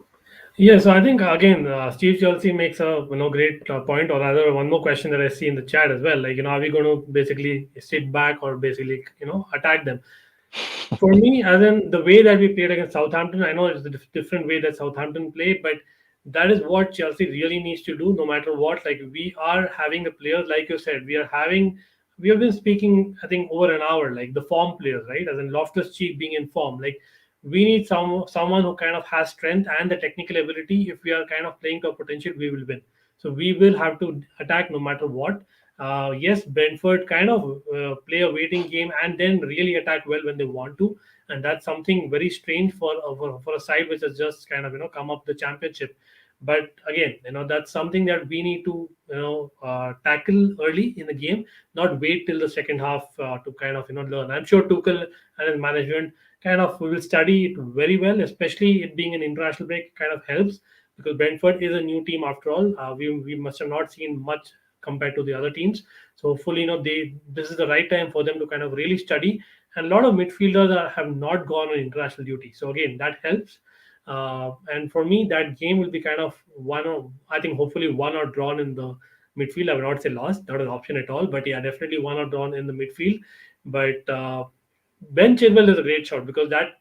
Yeah, so I think again, Steve Chelsea makes a great point, or rather, one more question that I see in the chat as well. Like, are we going to basically sit back or basically attack them? For me, as in the way that we played against Southampton, I know it's a different way that Southampton played, but that is what Chelsea really needs to do, no matter what. Like we are having the players, like you said, we have been speaking, I think, over an hour, like the form players, right? As in Loftus-Cheek being in form, like we need someone who kind of has strength and the technical ability. If we are kind of playing to our potential, we will win. So we will have to attack no matter what. Yes, Brentford kind of play a waiting game and then really attack well when they want to, and that's something very strange for a side which has just kind of come up the championship. But again, that's something that we need to tackle early in the game, not wait till the second half to kind of learn. I'm sure Tuchel and his management kind of will study it very well, especially it being an international break kind of helps because Brentford is a new team after all. We must have not seen much compared to the other teams. So hopefully, this is the right time for them to kind of really study. And a lot of midfielders have not gone on international duty. So again, that helps. And for me, that game will be kind of I think hopefully one or drawn in the midfield. I would not say lost, not an option at all. But yeah, definitely one or drawn in the midfield. But Ben Chilwell is a great shot because that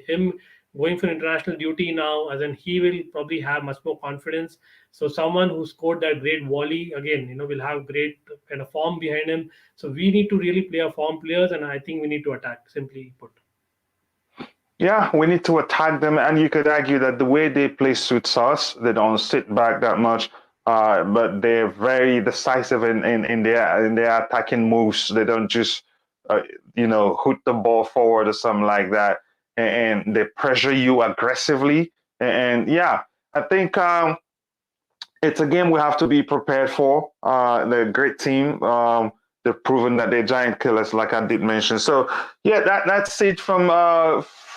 him going for international duty now, as in he will probably have much more confidence. So someone who scored that great volley again, will have great kind of form behind him. So we need to really play our form players, and I think we need to attack. Simply put. Yeah, we need to attack them, and you could argue that the way they play suits us. They don't sit back that much, but they're very decisive in their attacking moves. They don't just hoot the ball forward or something like that, and they pressure you aggressively. And yeah, I think it's a game we have to be prepared for. They're a great team. They've proven that they're giant killers, like I did mention. So yeah, that's it for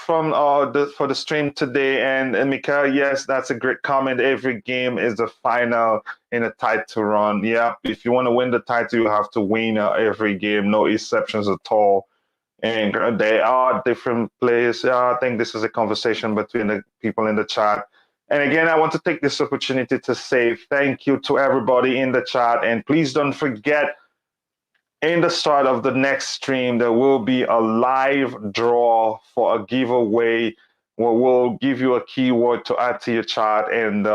the stream today. And Mika, yes, that's a great comment. Every game is the final in a title run. Yeah, if you want to win the title, you have to win every game, no exceptions at all. And there are different players. I think this is a conversation between the people in the chat. And again, I want to take this opportunity to say thank you to everybody in the chat. And please don't forget, in the start of the next stream, there will be a live draw for a giveaway where we'll give you a keyword to add to your chart. And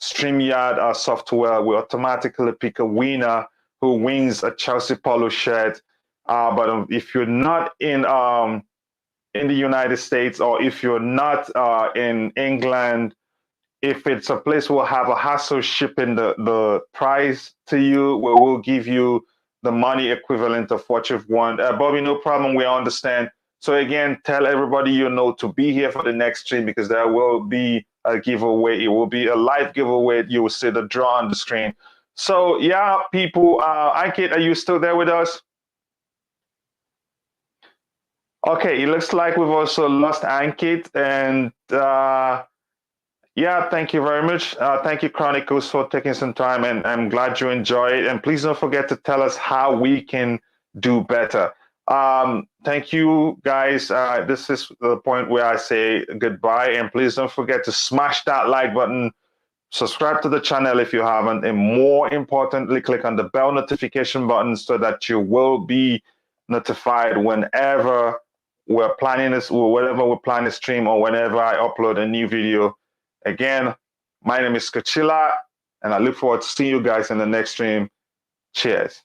StreamYard software will automatically pick a winner who wins a Chelsea Polo shirt. But if you're not in the United States, or if you're not in England, if it's a place we'll have a hassle shipping the prize to you, where we'll give you the money equivalent of what you've won. Bobby, no problem. We understand. So again, tell everybody to be here for the next stream because there will be a giveaway. It will be a live giveaway. You will see the draw on the screen. So yeah, people, Ankit, are you still there with us? Okay, it looks like we've also lost Ankit, and yeah, thank you very much. Thank you, Chronicles, for taking some time, and I'm glad you enjoy it. And please don't forget to tell us how we can do better. Thank you, guys. This is the point where I say goodbye, and please don't forget to smash that like button, subscribe to the channel if you haven't, and more importantly, click on the bell notification button so that you will be notified whenever we're planning this, or whenever we're planning to stream, or whenever I upload a new video. Again, my name is Coachila, and I look forward to seeing you guys in the next stream. Cheers.